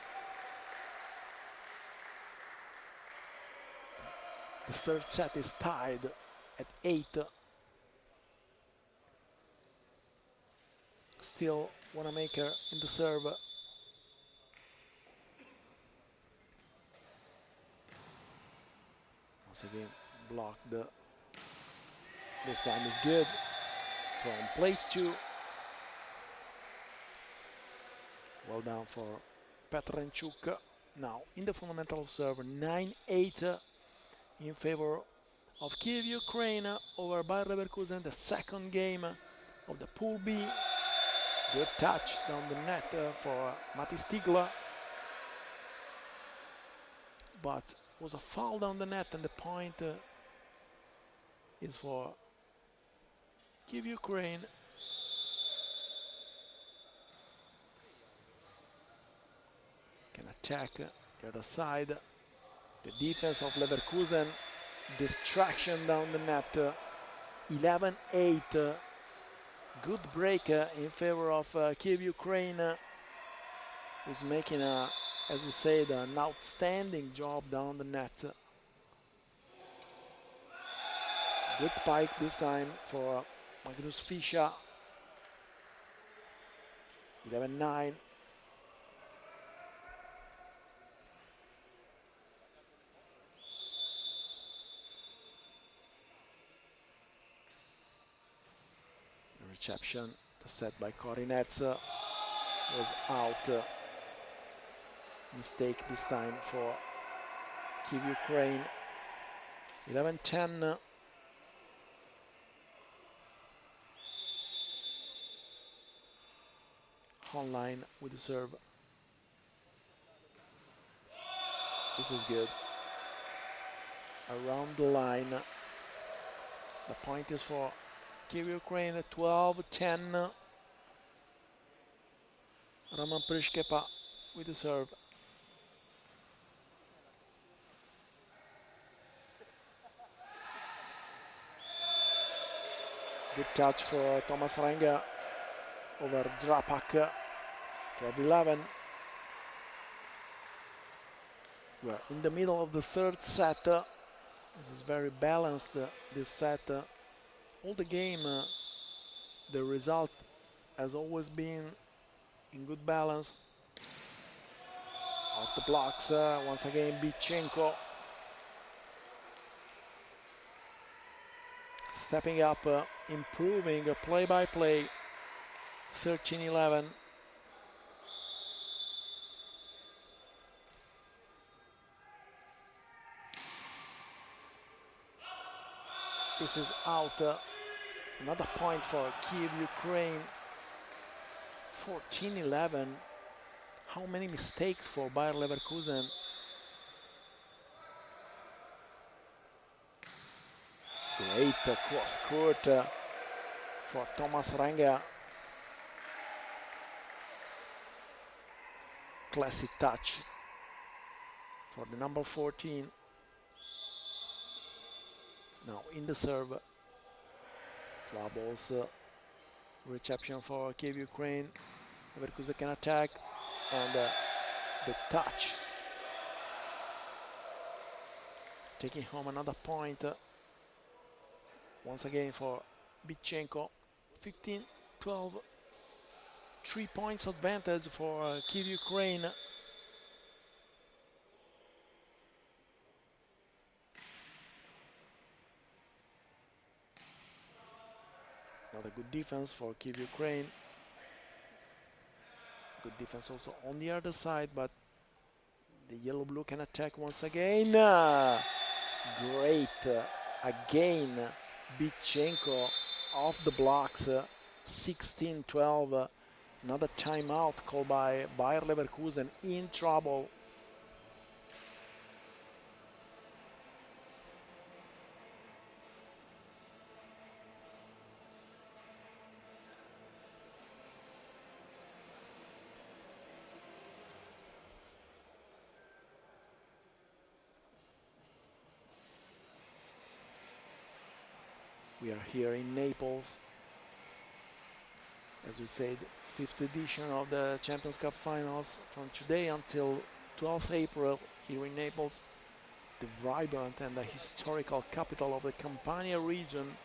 Speaker 1: The third set is tied at 8. Still Wanamaker in the serve. Once again blocked. This time is good from place 2. Well done for Petrenchuk. Now in the fundamental serve, 9-8 in favor of Kyiv, Ukraine over Bayer Leverkusen, the second game of the Pool B. Good touch down the net for Mati Stigla, but was a foul down the net, and the point is for Kyiv, Ukraine. Can attack the other side. The defense of Leverkusen, distraction down the net. 11-8. Good break in favor of Kyiv, Ukraine, who's making, as we said, an outstanding job down the net. Good spike this time for Magnus Fischer. 11-9. Reception, the set by Korinets was out. Mistake this time for Kyiv, Ukraine. 11-10. Online with the serve. This is good. Around the line. The point is for Kyiv, Ukraine. 12-10. Roman Prishkepa with the serve. Good touch for Thomas Renga over Drapak. 12-11. We're in the middle of the third set. This is very balanced, this set. All the game, the result has always been in good balance. Off the blocks, once again Bichenko. Stepping up, improving play-by-play. 13-11. This is out. Another point for Kyiv, Ukraine. 14-11. How many mistakes for Bayer Leverkusen? Great cross court for Thomas Renga. Classic touch for the number 14. Now in the serve. Troubles. Reception for Kyiv, Ukraine. Leverkusen can attack. And the touch. Taking home another point. Once again for Bichenko. 15-12. 3 points advantage for Kyiv, Ukraine. Another good defense for Kyiv, Ukraine. Good defense also on the other side, but the yellow-blue can attack once again. Great. Again, Bichenko off the blocks. 16-12. Another timeout called by Bayer Leverkusen. In trouble. We are here in Naples. As we said, 5th edition of the Champions Cup finals from today until 12th April here in Naples. the vibrant and the historical capital of the Campania region,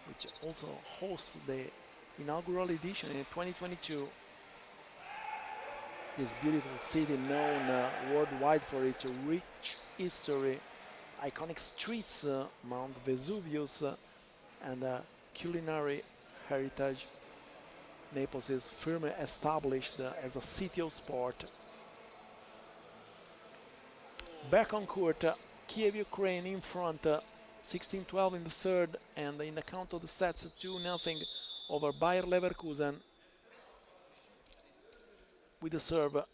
Speaker 1: which also hosts the inaugural edition in 2022. This beautiful city known worldwide for its rich history, iconic streets, Mount Vesuvius, and culinary heritage. Naples is firmly established as a city of sport. Back on court, Kyiv, Ukraine in front, 16-12 in the third, and in the count of the sets, 2-0 over Bayer Leverkusen. With the serve,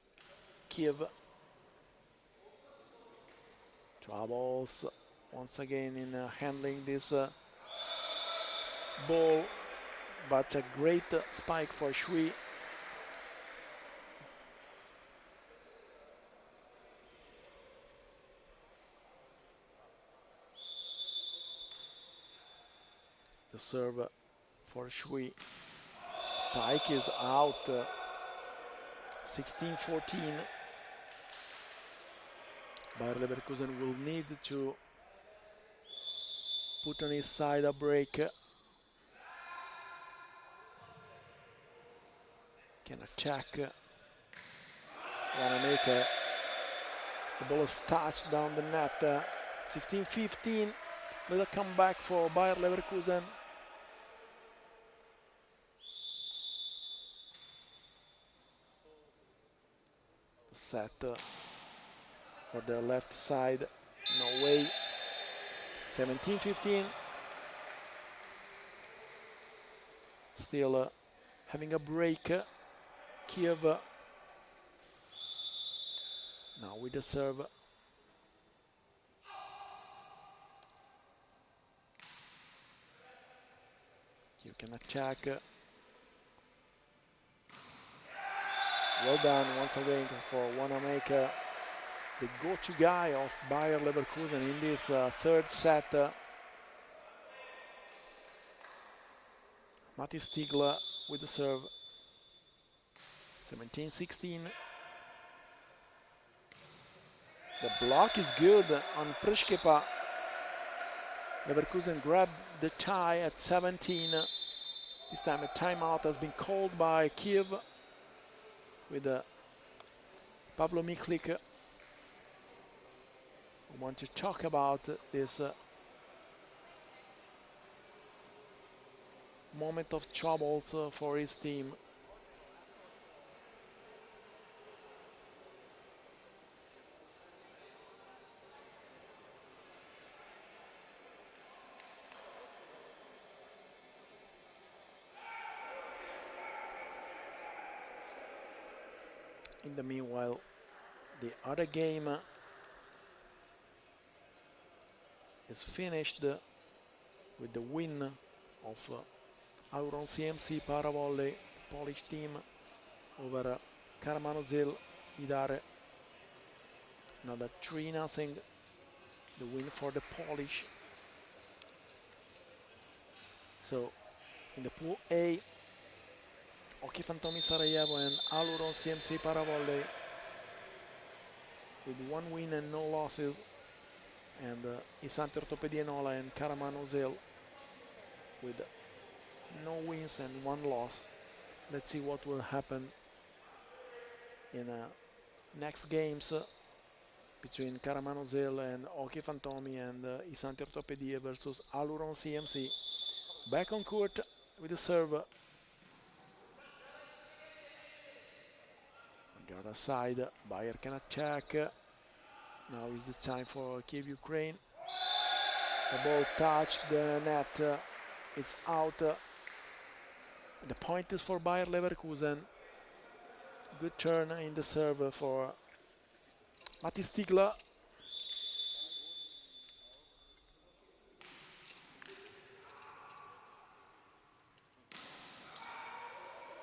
Speaker 1: Kyiv. Troubles once again in handling this ball, but a great spike for Shui. The serve for Shui. Spike is out. 16-14. Bayer Leverkusen will need to put on his side a break. Can attack. Wanna make the ball is touched down the net. 16-15. Little comeback for Bayer Leverkusen. The set for the left side. No way. 17-15. Still having a break. Kyiv now with the serve. Kyiv can attack. Well done once again for Wanamaker, the go-to guy of Bayer Leverkusen in this third set. Mati Stigler with the serve. 17-16. The block is good on Prishkepa. Leverkusen grabbed the tie at 17. This time a timeout has been called by Kyiv with Pavlo Miklik. I want to talk about this moment of troubles for his team. In the meanwhile, the other game is finished with the win of Auron CMC Paravolley, Polish team, over Karamanozyl Idare. Another 3-0, the win for the Polish. So in the Pool A, Hockey Fantomi Sarajevo and Aluron CMC Paravolley with 1 win and no losses, and Isanti Ortopedi Enola and Karamanozyl with no wins and 1 loss. Let's see what will happen in next games between Karamanozyl and Hockey Fantomi and Isanti Ortopedi versus Aluron CMC. Back on court with the serve. On the other side, Bayer can attack. Now is the time for Kyiv, Ukraine. The ball touched the net. It's out. The point is for Bayer Leverkusen. Good turn in the serve for Mati Stigler.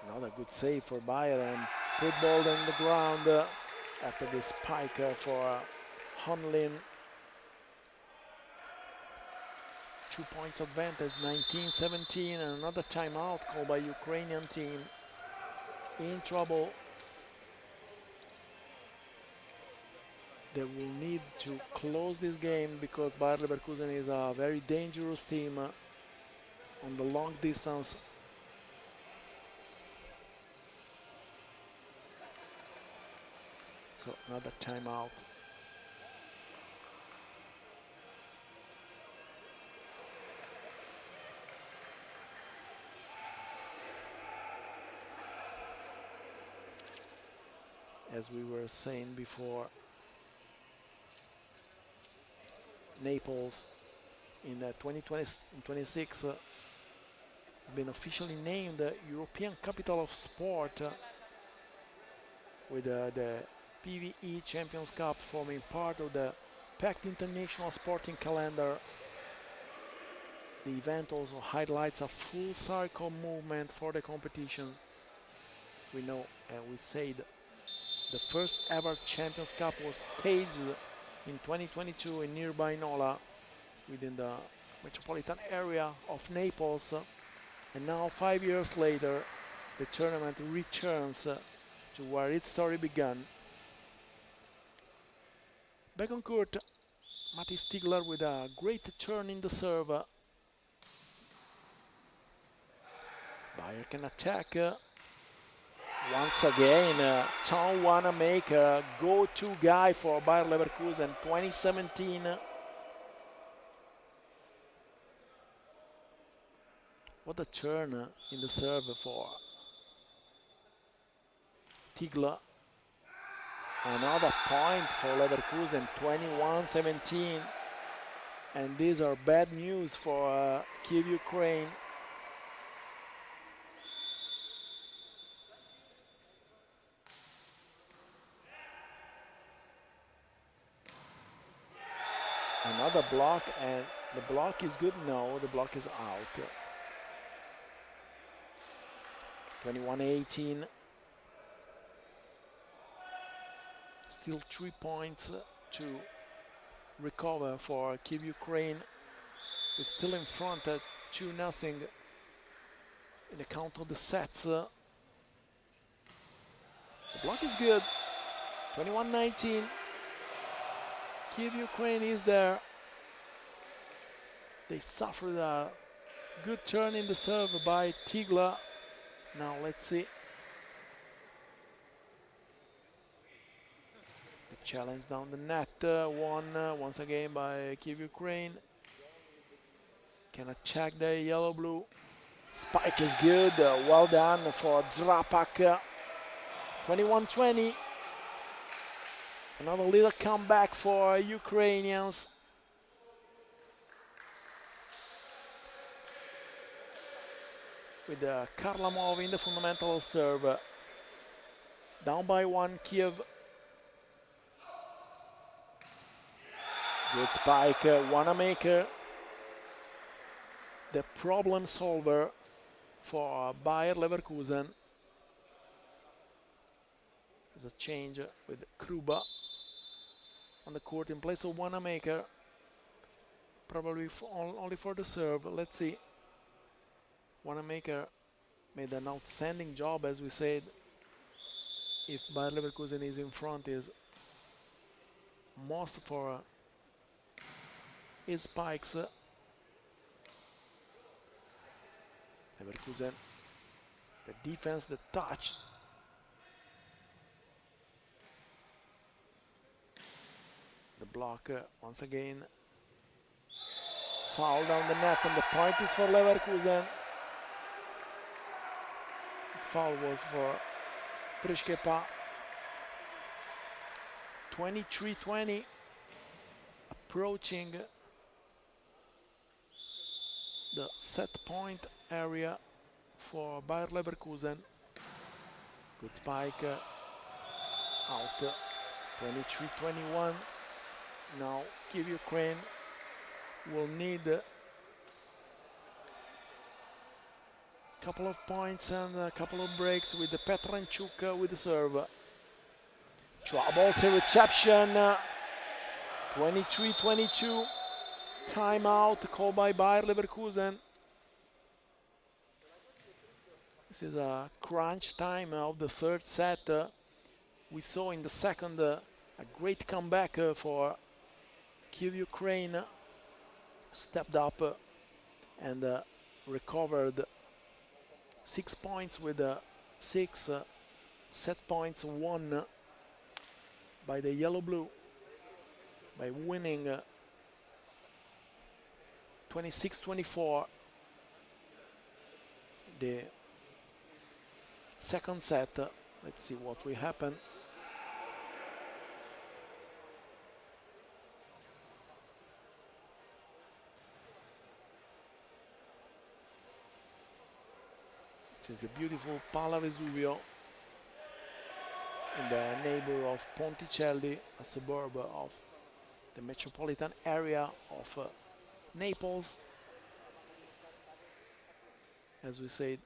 Speaker 1: Another good save for Bayer, and put ball on the ground after this spike for Honlin. 2 points advantage, 19-17, and another timeout called by Ukrainian team. In trouble. They will need to close this game because Bayer Leverkusen is a very dangerous team on the long distance. So another timeout. As we were saying before, Naples in 2026 has been officially named the European Capital of Sport with the PVE Champions Cup forming part of the packed international sporting calendar. The event also highlights a full circle movement for the competition. We know and we said the first ever Champions Cup was staged in 2022 in nearby Nola within the metropolitan area of Naples, and now 5 years later the tournament returns to where its story began. Back on court, Matti Stigler with a great turn in the serve. Bayer can attack. Once again, Tom Wanamaker, go-to guy for Bayer Leverkusen 2017. What a turn in the serve for Tigla. Another point for Leverkusen, 21-17. And these are bad news for Kyiv, Ukraine. Another block, and the block is good. No, the block is out. 21-18. Still 3 points to recover for Kyiv, Ukraine. We're still in front at 2-0 in the count of the sets. The block is good. 21-19. Kyiv, Ukraine is there. They suffered a good turn in the serve by Tigla. Now let's see. The challenge down the net, won once again by Kyiv, Ukraine. Can check the yellow-blue. Spike is good, well done for Drapak. 21-20. Another little comeback for Ukrainians. With Karlamov in the fundamental serve. Down by 1, Kyiv. Good spike, Wanamaker. The problem solver for Bayer Leverkusen. There's a change with Kruba on the court in place of Wanamaker. Probably only for the serve. Let's see. Wanamaker made an outstanding job, as we said. If Bayer Leverkusen is in front, is most for his spikes. Leverkusen, the defense, the touch. The block once again. Foul down the net, and the point is for Leverkusen. Foul was for Prishkepa. 23-20. Approaching the set point area for Bayer Leverkusen. Good spike. Out. 23-21. Now Kyiv, Ukraine will need a couple of points and a couple of breaks with the Petranchuk with the serve. Troubles in reception. 23-22. Timeout called by Bayer Leverkusen. This is a crunch time of the third set. We saw in the second A great comeback for Kyiv Ukraine. Stepped up and recovered 6 points with 6 set points won by the yellow-blue by winning 26-24 the second set. Let's see what will happen. This is the beautiful PalaVesuvio in the neighbor of Ponticelli, a suburb of the metropolitan area of Naples. As we said,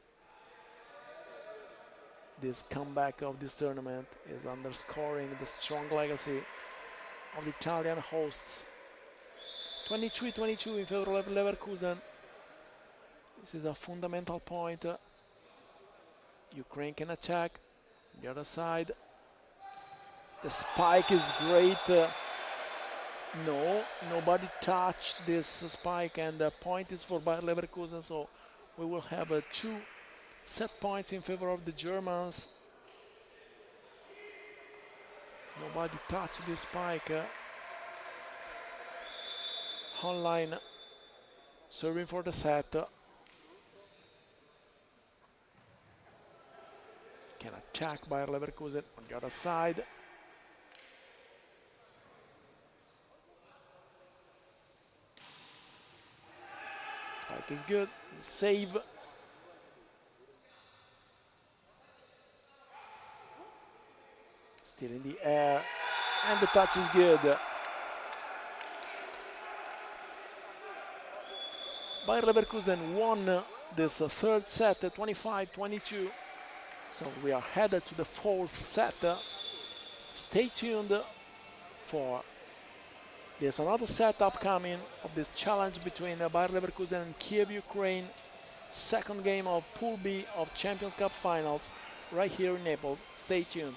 Speaker 1: this comeback of this tournament is underscoring the strong legacy of the Italian hosts. 23-22 in favor of Leverkusen. This is a fundamental point. Ukraine can attack. On the other side, the spike is great. No, nobody touched this spike, and the point is for Bayer Leverkusen. So we will have 2 set points in favor of the Germans. Nobody touched this spike. Online serving for the set. Can attack Bayer Leverkusen on the other side. Spike is good. Save. Still in the air, and the touch is good. Bayer Leverkusen won this third set 25-22. So we are headed to the fourth set. Stay tuned for there's another set upcoming of this challenge between Bayer Leverkusen and Kyiv Ukraine. Second game of Pool B of Champions Cup finals right here in Naples. Stay tuned.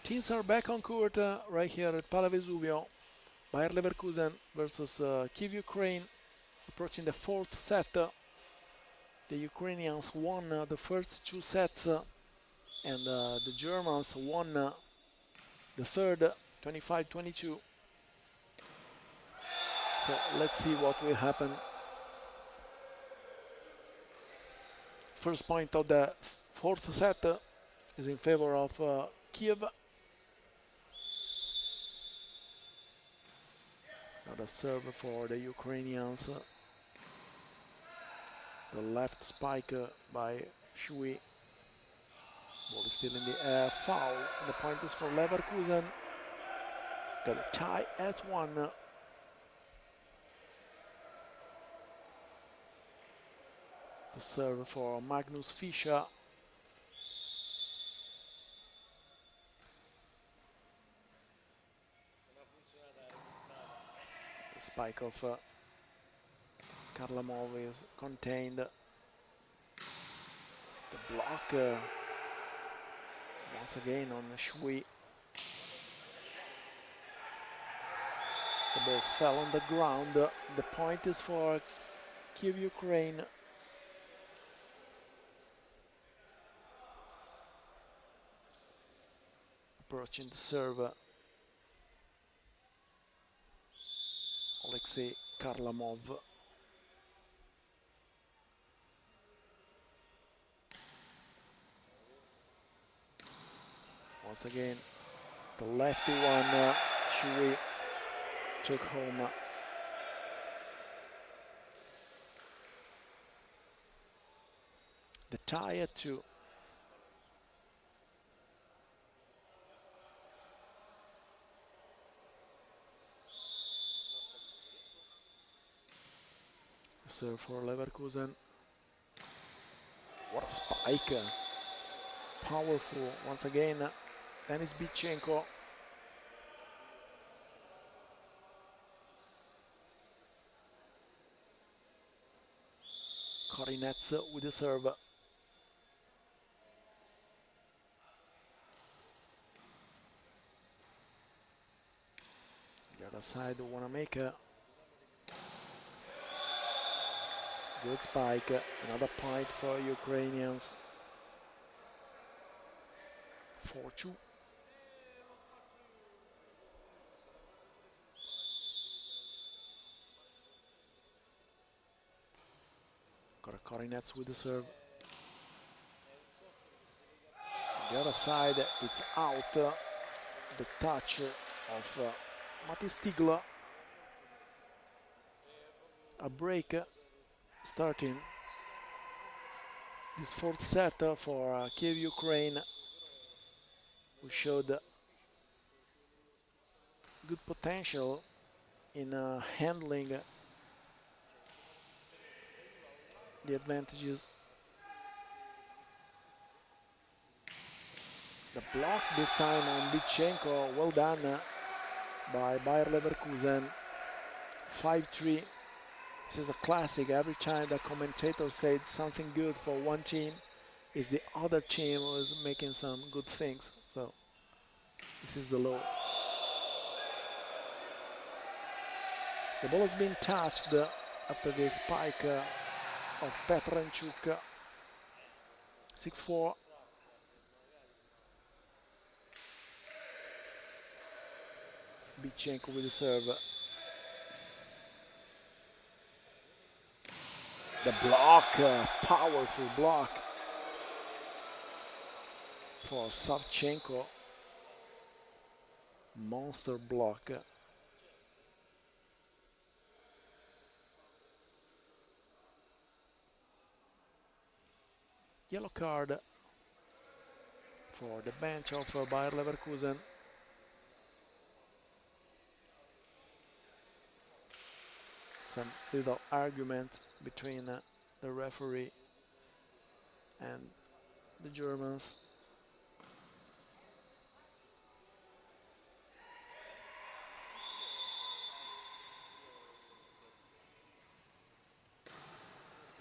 Speaker 1: Teams are back on court right here at PalaVesuvio. Bayer Leverkusen versus Kyiv, Ukraine, approaching the fourth set. The Ukrainians won the first two sets, and the Germans won the third, 25-22. So let's see what will happen. First point of the fourth set is in favor of Kyiv. Another serve for the Ukrainians. The left spike by Shui. Ball is still in the air. Foul. And the point is for Leverkusen. Got a tie at 1. The serve for Magnus Fischer. The spike of Karlamov is contained. The block once again on Shui. The ball fell on the ground. The point is for Kyiv, Ukraine. Approaching the serve, Alexei Karlamov. Once again, the lefty one, Shui took home. The tie at 2. Serve for Leverkusen. What a spike! Powerful once again. Denis Bichenko. Korinets with the serve. The other side wanna make a good spike. Another point for Ukrainians. 4-2. Got a Korinets with the serve. On the other side, it's out. The touch of Matis Tigla. A break starting this fourth set for Kyiv, Ukraine, who showed good potential in handling the advantages. The block this time on Bichenko, well done by Bayer Leverkusen. 5-3. This is a classic. Every time the commentator said something good for one team, is the other team was making some good things. So this is the law. The ball has been touched after the spike of Petranchuk. 6-4. Bichenko with the serve. The block, powerful block for Savchenko. Monster block. Yellow card for the bench of Bayer Leverkusen. Some little argument between the referee and the Germans.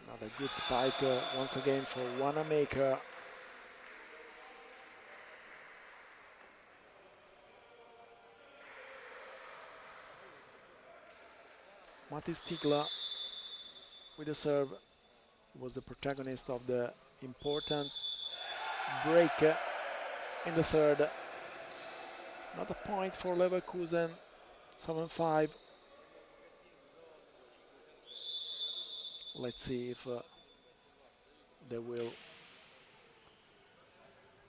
Speaker 1: Another good spike once again for Wanamaker. Mati Stigla with the serve. He was the protagonist of the important break in the third. Another point for Leverkusen, 7-5. Let's see if they will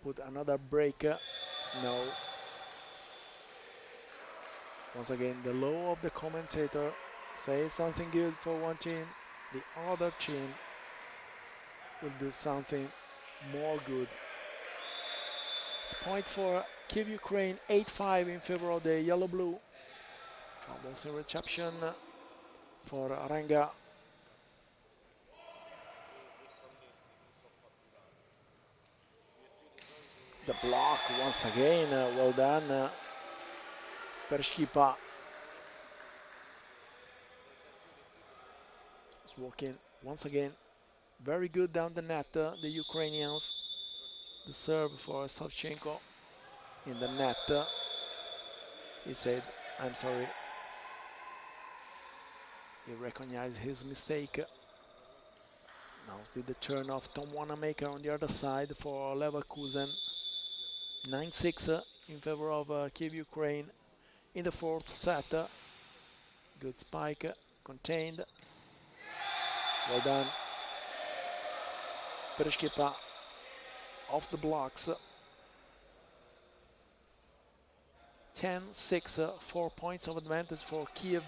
Speaker 1: put another break. No. Once again, the law of the commentator says something good for one team, the other team will do something more good. Point for Kyiv, Ukraine, 8-5 in favor of the yellow-blue. Troubles in reception for Arenga. The block once again, well done Pershkipa. It's working once again very good down the net, the Ukrainians. The serve for Savchenko in the net. He said, I'm sorry. He recognized his mistake. Now did the turn of Tom Wanamaker on the other side for Leverkusen. 9-6 in favor of Kyiv, Ukraine in the fourth set. Good spike, contained. Well done. Pershkipa off the blocks. 10-6, 4 points of advantage for Kyiv.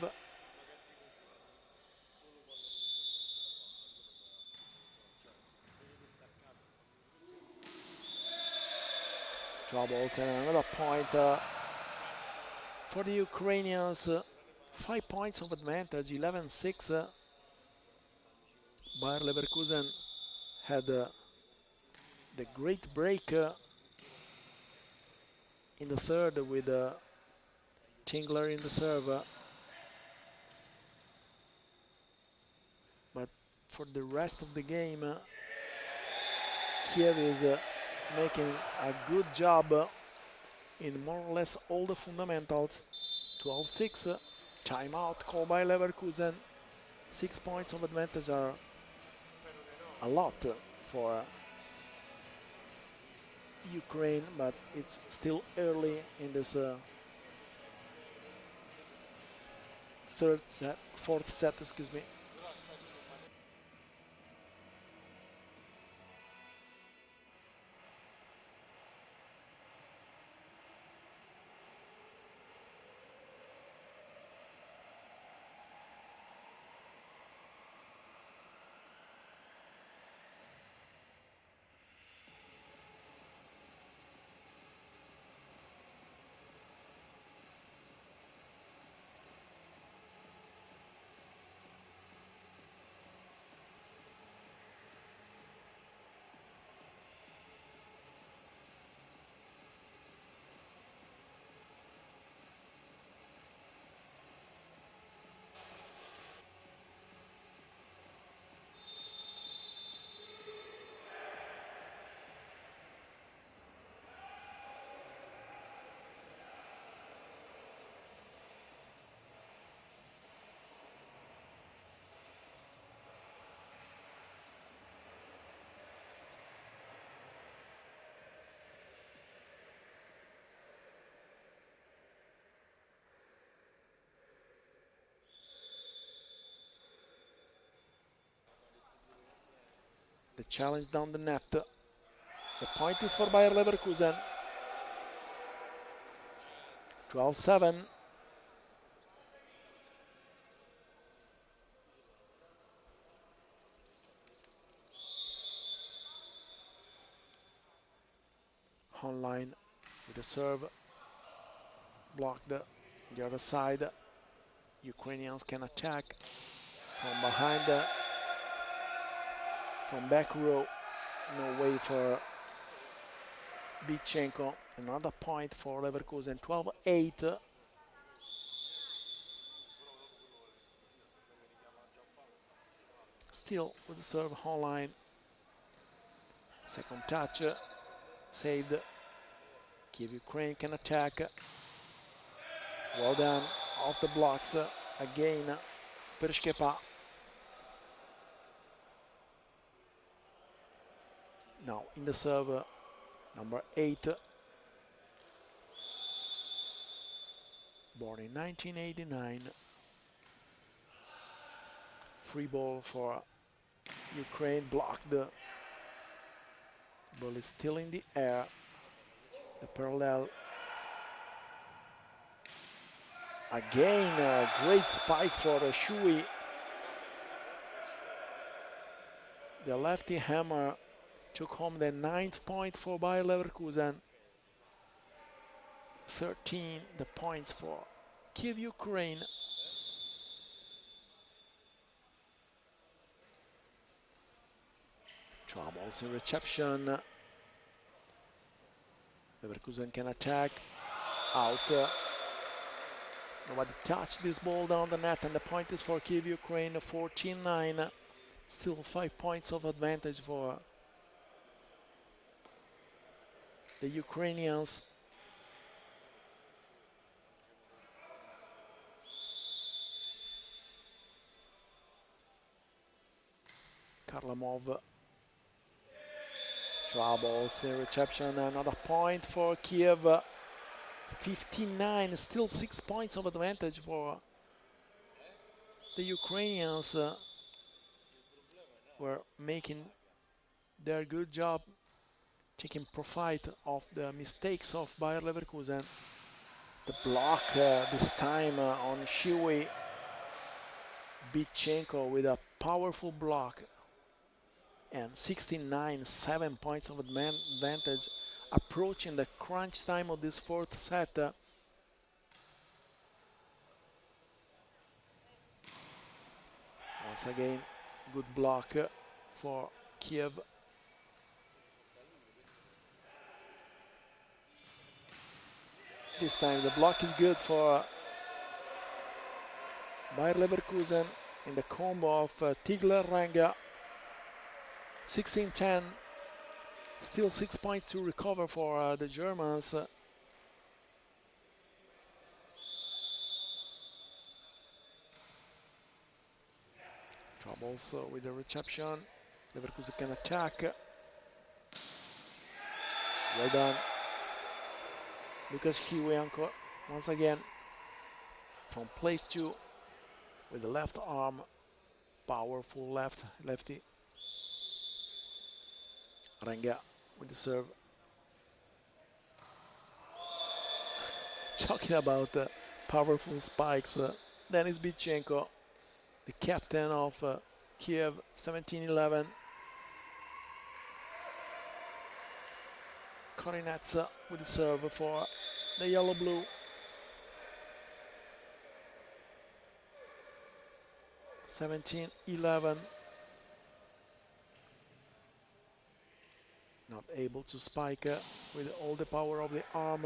Speaker 1: Troubles and another point for the Ukrainians. 5 points of advantage, 11-6. Bayer Leverkusen had the great break in the third with Tingler in the serve. But for the rest of the game, Kyiv is making a good job in more or less all the fundamentals. 12-6, timeout called by Leverkusen. 6 points of advantage are a lot for Ukraine, but it's still early in this fourth set, excuse me. The challenge down the net. The point is for Bayer Leverkusen. 12-7. Online with the serve. Blocked the other side. Ukrainians can attack from behind. From back row, no way for Bichenko. Another point for Leverkusen, 12-8. Still with the serve online. Second touch, saved. Kyiv, Ukraine can attack. Well done, off the blocks again Pershkepa. Now in the serve, number 8. Born in 1989. Free ball for Ukraine, blocked. The ball is still in the air. The parallel. Again, a great spike for Shui. The lefty hammer took home the 9th point for Bayer Leverkusen. 13 the points for Kyiv, Ukraine. Troubles in reception. Leverkusen can attack. Out. Nobody touched this ball down the net, and the point is for Kyiv, Ukraine. 14-9. Still 5 points of advantage for the Ukrainians. Karlamov. Troubles in reception. Another point for Kyiv. 59. Still 6 points of advantage for the Ukrainians. Were making their good job, taking profit of the mistakes of Bayer Leverkusen. The block this time on Shui. Bitchenko with a powerful block. And 69, 7 points of advantage, approaching the crunch time of this 4th set. Once again, good block for Kyiv. This time the block is good for Bayer Leverkusen in the combo of Tigler-Ranga. 16-10. Still 6 points to recover for the Germans. Troubles with the reception. Leverkusen can attack. Well done. Lucas Hiwianko once again from place 2 with the left arm. Powerful lefty. Renga with the serve. Talking about powerful spikes, Denis Bitchenko, the captain of Kyiv, 17-11. Korinets with the serve for the yellow-blue. (17-11). Not able to spike with all the power of the arm.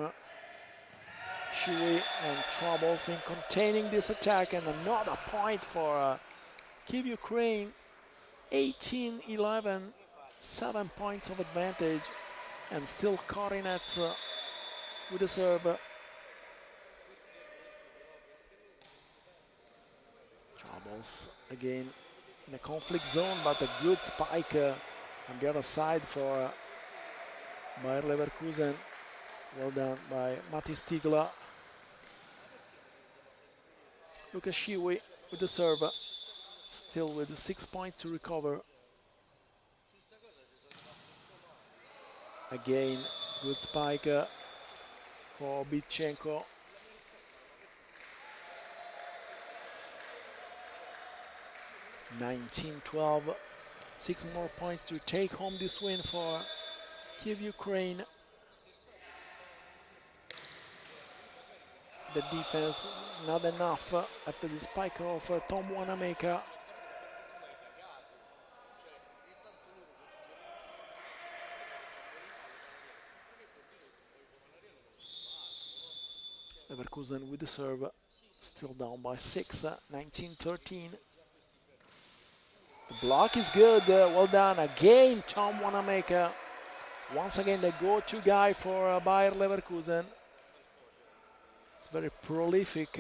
Speaker 1: Shui, and troubles in containing this attack, and another point for Kyiv, Ukraine. 18-11, 7 points of advantage, and still Korinets with the serve. Troubles again in the conflict zone, but a good spike on the other side for Bayer Leverkusen. Well done by Mati Stigla. Lucas Shui with the serve, still with 6 points to recover. Again, good spike for Bitchenko. (19-12). 6 more points to take home this win for Kyiv, Ukraine. The defense not enough after the spike of Tom Wanamaker. Leverkusen with the serve, still down by 6, 19-13. The block is good, well done. Again, Tom Wanamaker. Once again, the go-to guy for Bayer Leverkusen. It's very prolific.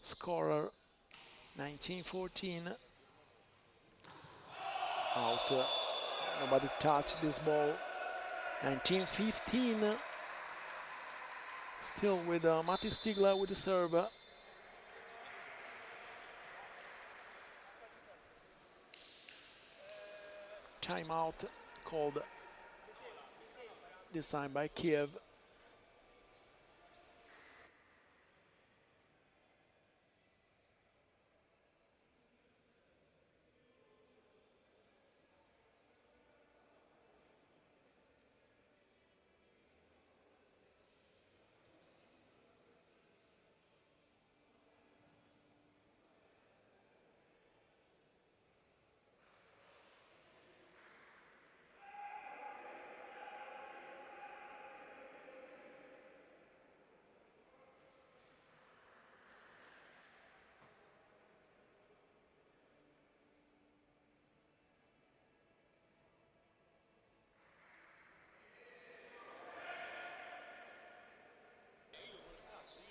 Speaker 1: scorer. 19-14. Out. Nobody touched this ball. 19-15. Still with Matti Stigla with the serve. Timeout called this time by Kyiv.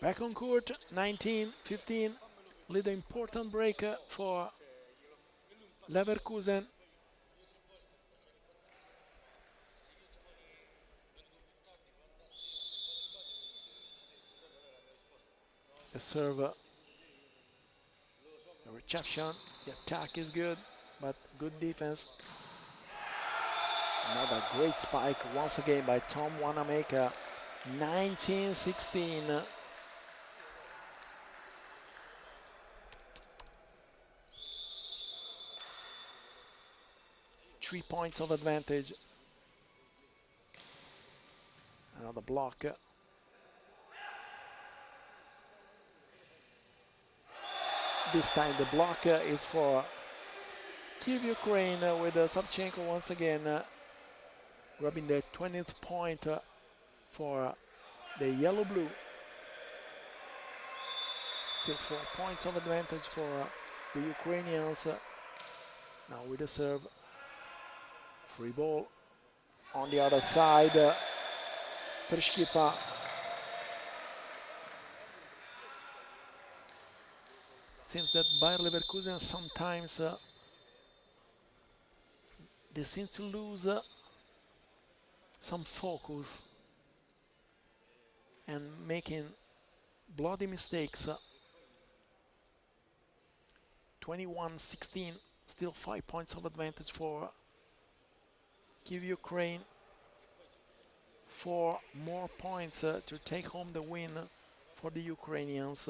Speaker 1: Back on court, 19-15. Lead important break for Leverkusen. The serve, the reception, the attack is good, but good defense. Another great spike once again by Tom Wanamaker. 19-16. Three points of advantage. Another block. This time the block is for Kyiv Ukraine with Savchenko once again grabbing the 20th point for the yellow-blue. Still 4 points of advantage for the Ukrainians. Now with the serve. Free ball on the other side. Pershkipa. It seems that Bayer Leverkusen sometimes they seem to lose some focus and making bloody mistakes. 21-16, still 5 points of advantage for Kyiv Ukraine. 4 more points to take home the win for the Ukrainians.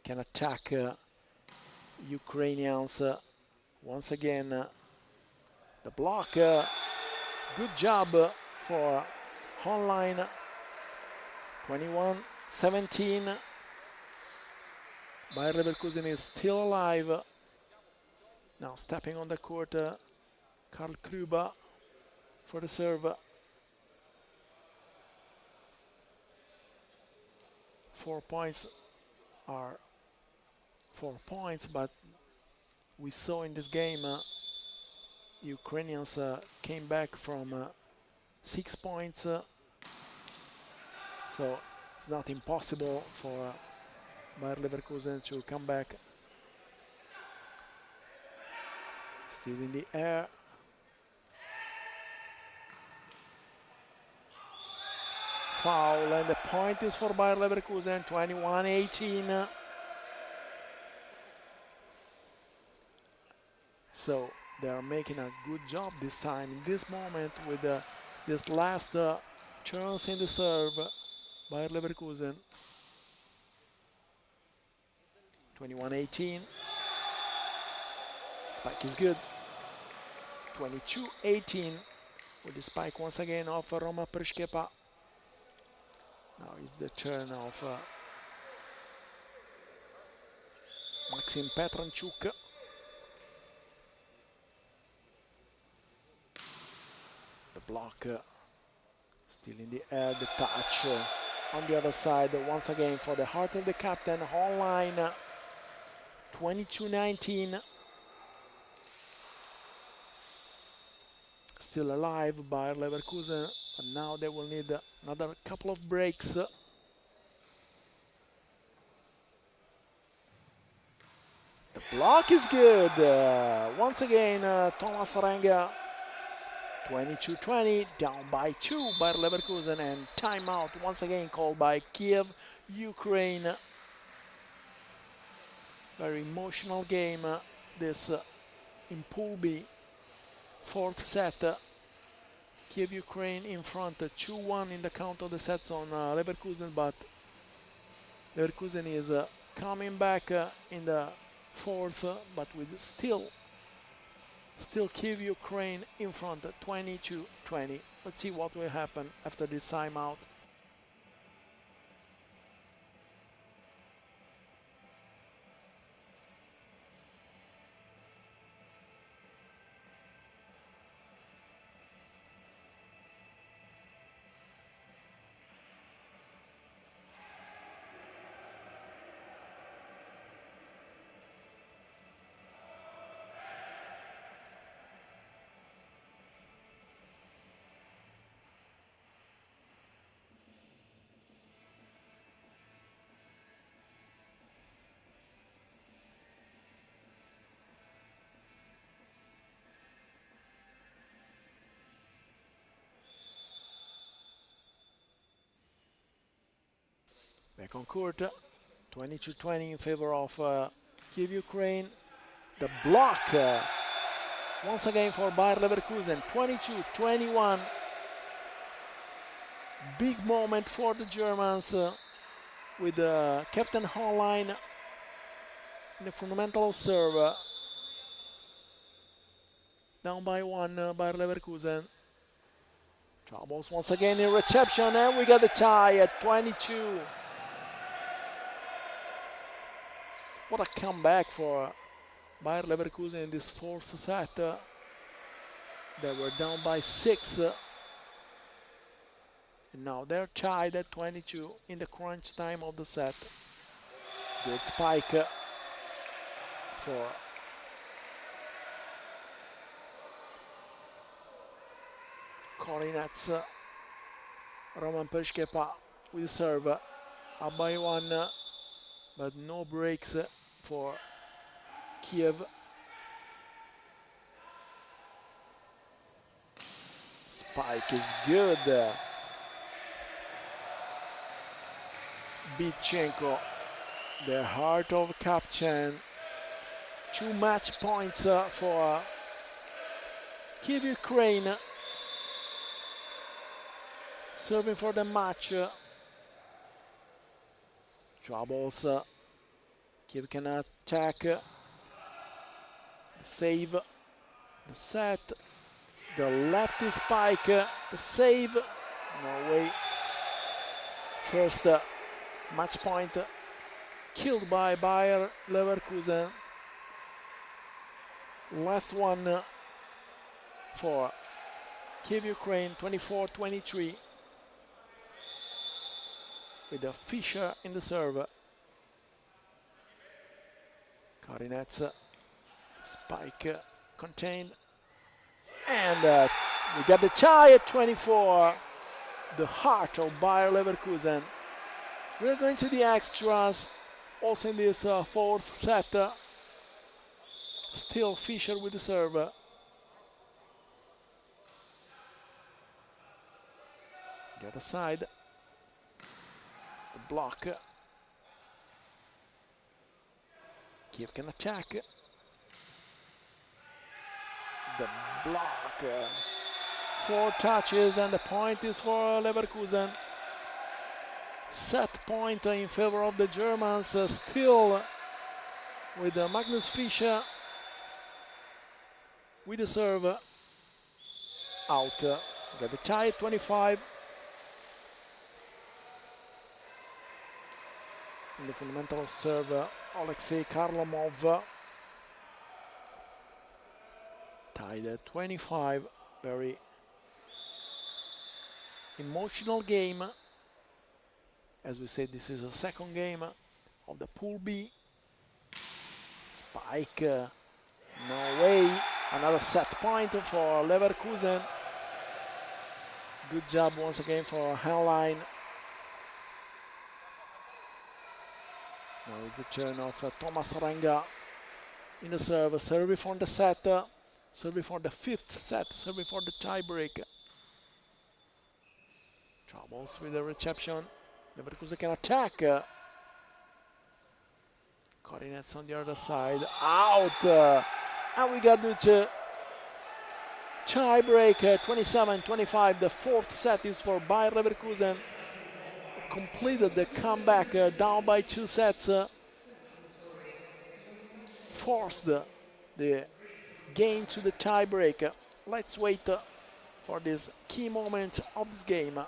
Speaker 1: Can attack Ukrainians once again. The block, good job for Online. 21-17. Bayer Leverkusen is still alive. Now stepping on the court, Karl Kruba for the serve. 4 points are 4 points, but we saw in this game Ukrainians came back from 6 points, so it's not impossible for Bayer Leverkusen to come back. Still in the air. Foul, and the point is for Bayer Leverkusen. 21-18. So they are making a good job this time in this moment with this last chance in the serve. Bayer Leverkusen. 21-18. Spike is good. 22-18 with the spike once again of Roma Prishkepa. Now it's the turn of Maxim Petranchuk. The block still in the air, the touch on the other side once again for the heart of the captain. Online 22-19. Still alive by Leverkusen, but now they will need another couple of breaks. The block is good. Once again, Thomas Renga. 22-20, down by 2 by Leverkusen, and timeout once again called by Kyiv, Ukraine. Very emotional game, this in Pool B. Fourth set, Kyiv, Ukraine in front, 2-1 in the count of the sets on Leverkusen, but Leverkusen is coming back in the fourth, but with still Kyiv, Ukraine in front, 22-20. Let's see what will happen after this timeout. Back on court, 22-20 in favor of Kyiv, Ukraine. The block once again for Bayer Leverkusen, 22-21. Big moment for the Germans with Captain online in the fundamental serve. Down by 1 Bayer Leverkusen. Troubles once again in reception, and we got the tie at 22. What a comeback for Bayer Leverkusen in this fourth set. They were down by 6. And now they're tied at 22 in the crunch time of the set. Good spike for Korinets. Roman Prishkepa with serve. Up by 1, but no breaks for Kyiv. Spike is good. Bitchenko, the heart of captain. 2 match points for Kyiv, Ukraine. Serving for the match. Troubles. Kyiv can attack. Save. The set. The lefty spike. The save. No way. First match point killed by Bayer Leverkusen. Last one for Kyiv, Ukraine, 24-23. With a Fischer in the serve. Korinets, spike contained. And we got the tie at 24. The heart of Bayer Leverkusen. We're going to the extras. Also in this fourth set. Still Fischer with the serve. The other side. The block. Kyiv can attack. The block. 4 touches and the point is for Leverkusen. Set point in favor of the Germans. Still with Magnus Fischer. with the serve out. Got the tie at 25. In the fundamental serve, Alexei Karlamov. Tied at 25. Very emotional game. As we said, this is a second game of the Pool B. Spike, no way. Another set point for Leverkusen. Good job once again for Heinlein. Now it's the turn of Thomas Renga in the serve. Serving for the set, serving for the fifth set, serving for the tiebreak. Troubles with the reception. Leverkusen can attack. Coordinates on the other side. Out! And we got the tiebreak 27-25. The fourth set is for Bayer Leverkusen. Completed the comeback down by 2 sets. Forced the game to the tiebreak. Let's wait for this key moment of this game.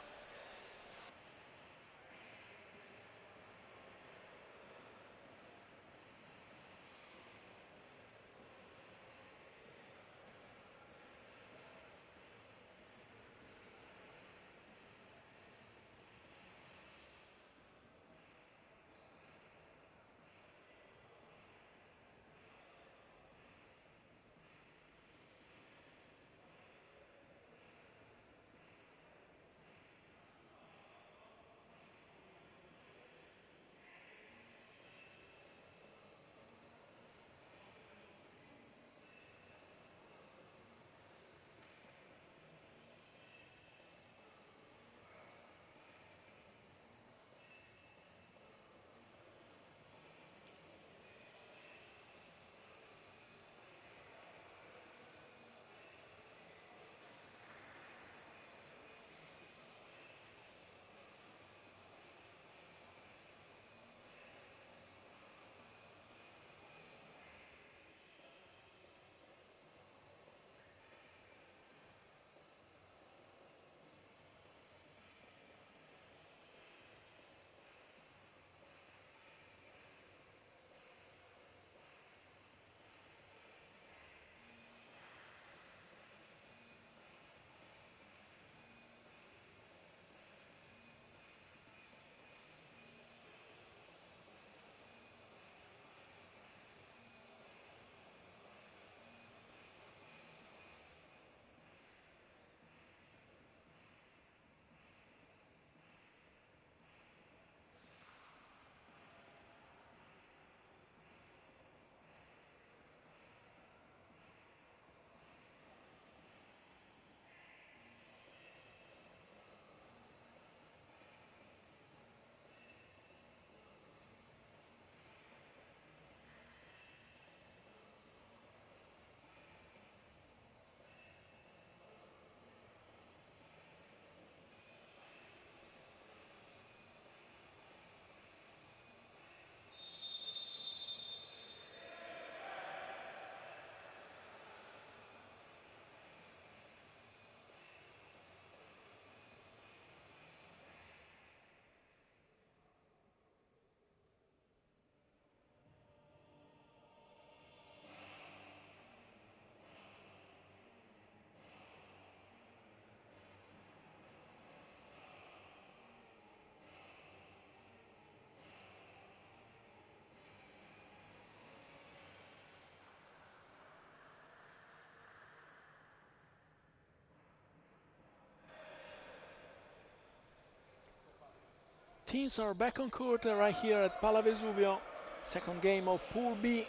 Speaker 1: Teams are back on court right here at PalaVesuvio. Second game of Pool B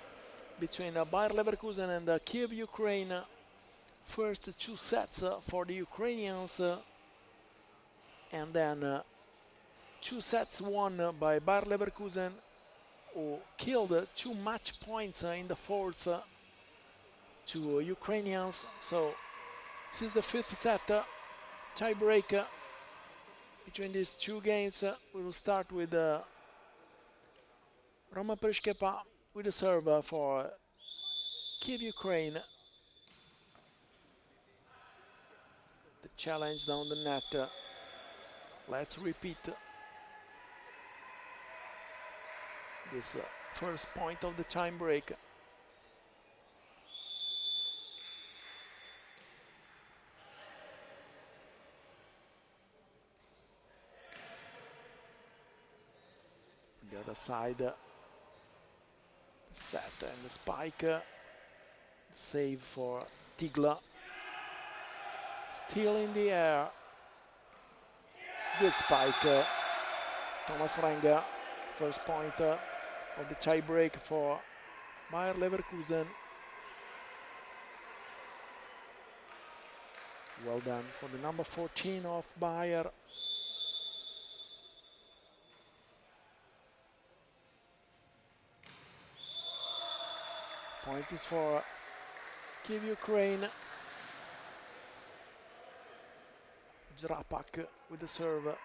Speaker 1: between Bayer Leverkusen and Kyiv, Ukraine. First 2 sets for the Ukrainians, and then 2 sets won by Bayer Leverkusen, who killed 2 match points in the fourth to Ukrainians. So this is the 5th set, tiebreak between these 2 games. We will start with Roman Prishkepa with the serve for Kyiv, Ukraine. challenge down the net. Let's repeat this first point of the time break. On the other side, the set and the spike. Save for Tigla. Still in the air. Good spike. Thomas Renga. First point of the tie break for Bayer Leverkusen. Well done for the number 14 of Bayer. Point is for Kyiv, Ukraine. Drapak with the serve. Was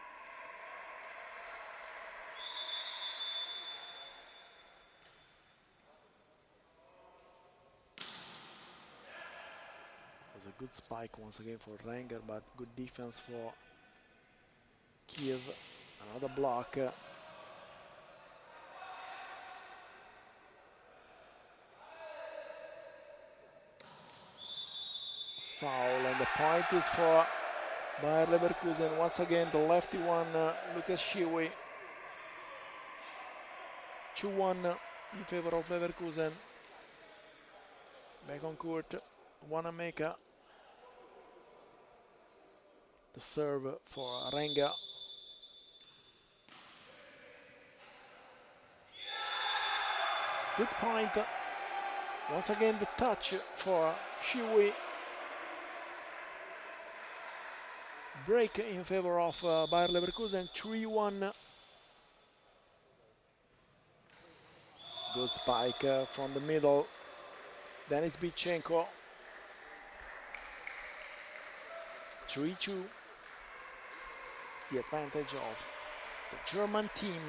Speaker 1: a good spike once again for Renger, but good defense for Kyiv. Another block. Foul, and the point is for Bayer Leverkusen. Once again, the lefty one, Lucas Shiwi. 2-1 in favor of Leverkusen. Back on court, Wanamaker. The serve for Renga. Good point. Once again, the touch for Shiwi. Break in favor of Bayer Leverkusen, 3-1. Good spike from the middle. Denis Bichenko. 3-2. The advantage of the German team.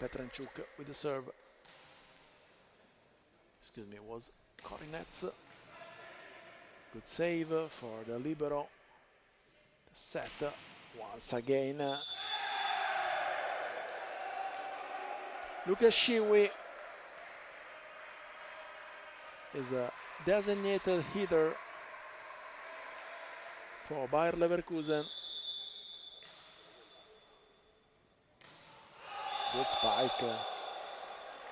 Speaker 1: Petranchuk with the serve. Excuse me, it was Korinets. Good save for the libero. The set once again. Lucas Shiwi is a designated hitter for Bayer Leverkusen. Good spike.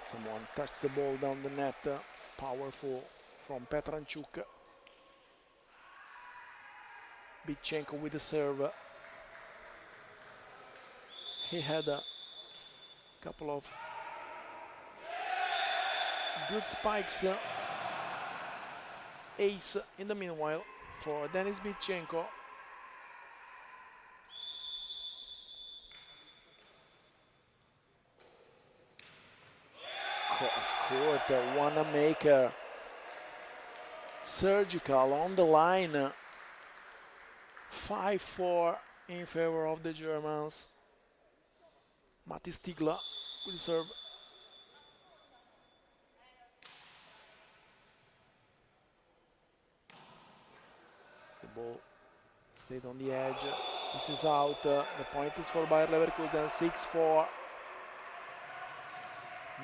Speaker 1: Someone touched the ball down the net. Powerful from Petranchuk. Bichenko with the serve. He had a couple of good spikes. Ace in the meanwhile for Denis Bichenko. Cross court, Wanamaker. Surgical on the line. 5-4 in favor of the Germans. Matis Tigla with the serve. The ball stayed on the edge. This is out. The point is for Bayer Leverkusen, 6-4.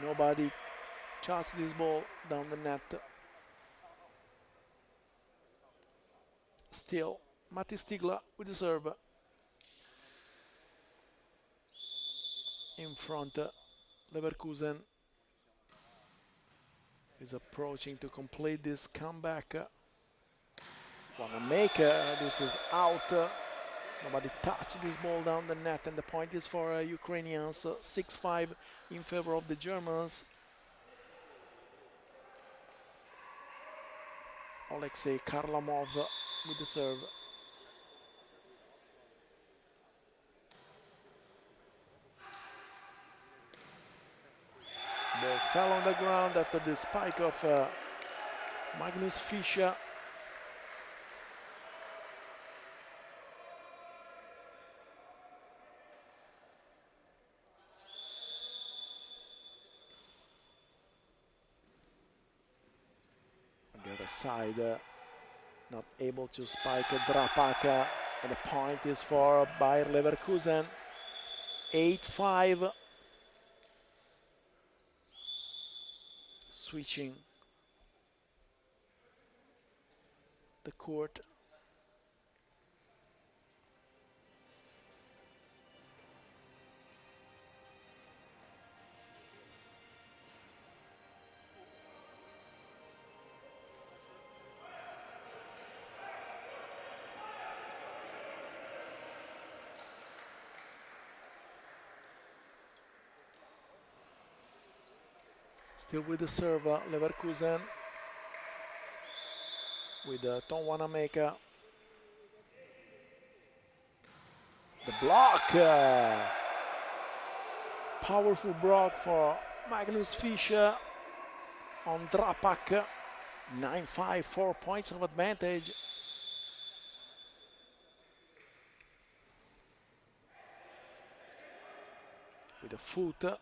Speaker 1: Nobody shots this ball down the net. Still, Matis Tigla with the serve. In front, Leverkusen is approaching to complete this comeback. Wanamaker, this is out. Nobody touched this ball down the net, and the point is for Ukrainians. 6-5 in favor of the Germans. Alexei Karlamov with the serve. Ball fell on the ground after the spike of Magnus Fischer. Other side, not able to spike Drapak, and the point is for Bayer Leverkusen. 8-5. Switching the court. Still with the serve, Leverkusen, with Tom Wanamaker. The block, powerful block for Magnus Fischer on Drapak. 9-5, 4 points of advantage. With a foot,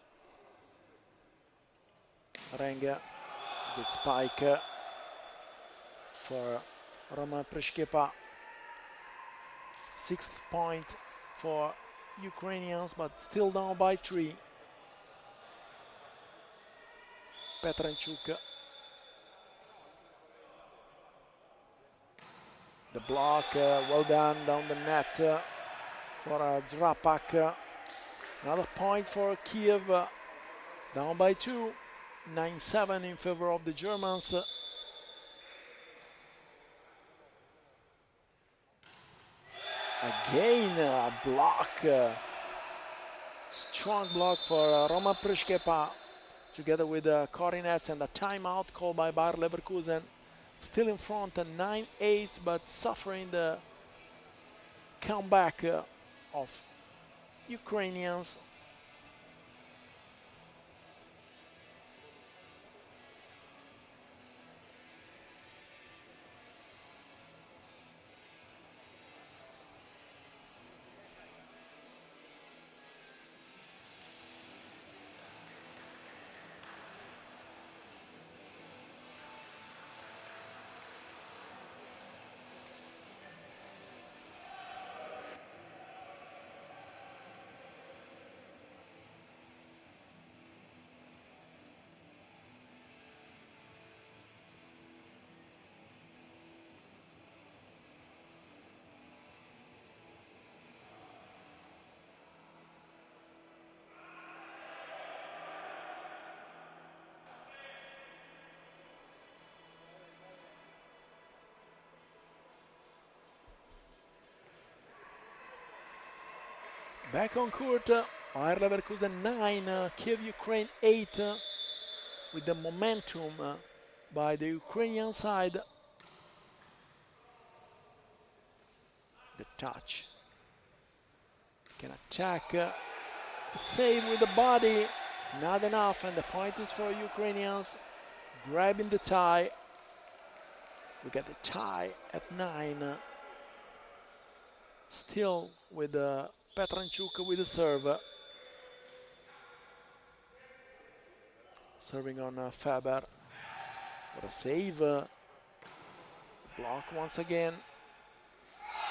Speaker 1: Renga, good spike for Roman Prishkepa. 6th point for Ukrainians, but still down by 3. Petranchuk. The block, well done down the net for Drapak. Another point for Kyiv, down by 2. 9-7 in favor of the Germans. Again, a block. Strong block for Roman Prishkepa, together with Korinets, and a timeout called by Bayer Leverkusen. Still in front, 9-8, but suffering the comeback of Ukrainians. Back on court, Bayer Leverkusen 9, Kyiv Ukraine 8, with the momentum by the Ukrainian side. The touch, can attack, save with the body, not enough, and the point is for Ukrainians, grabbing the tie. We got the tie at 9, still with Petranchuk with the serve. Serving on Faber. What a save. Block once again.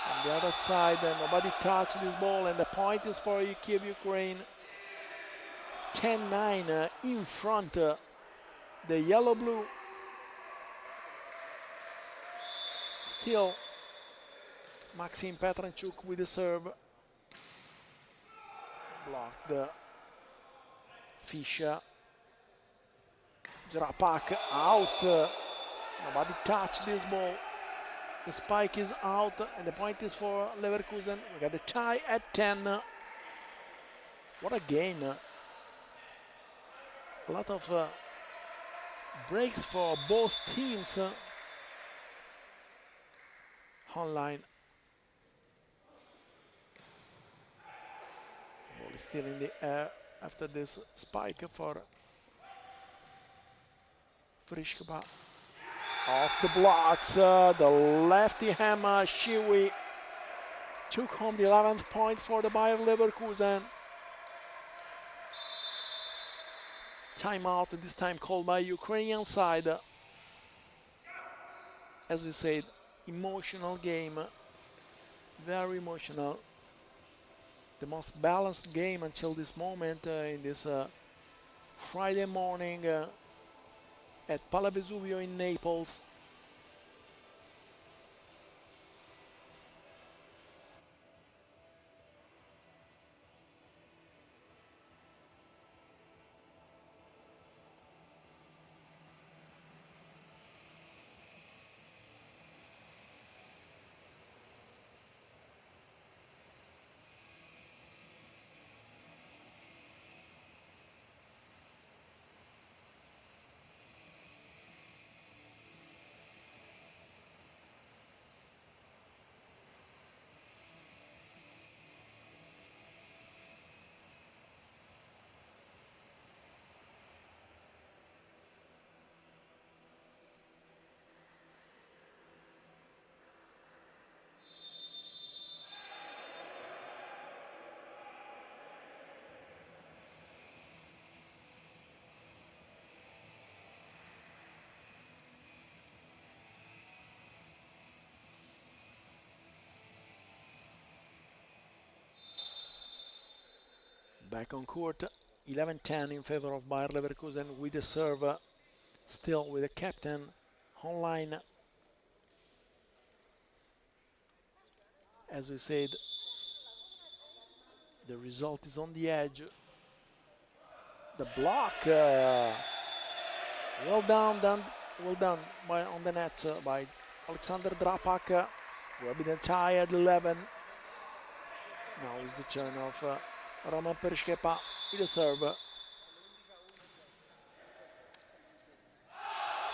Speaker 1: On the other side, nobody touched this ball, and the point is for Kyiv Ukraine. 10-9 in front. The yellow-blue. Still Maxim Petranchuk with the serve. Blocked. Fischer. Drapak out. Nobody touched this ball. The spike is out, and the point is for Leverkusen. We got the tie at 10. What a game. A lot of breaks for both teams online. Ball is still in the air after this spike for Frischkeba. Off the blocks, the lefty hammer, Shiwi took home the 11th point for the Bayer Leverkusen. Timeout, this time called by Ukrainian side. as we said, emotional game, very emotional. The most balanced game until this moment in this Friday morning at PalaVesuvio in Naples. Back on court, 11-10 in favor of Bayer Leverkusen with the serve, still with the captain online. As we said, the result is on the edge. The block, well done on the net by Alexander Drapak. Will be the tie at 11. Now is the turn of Roman Perishkepa with the serve.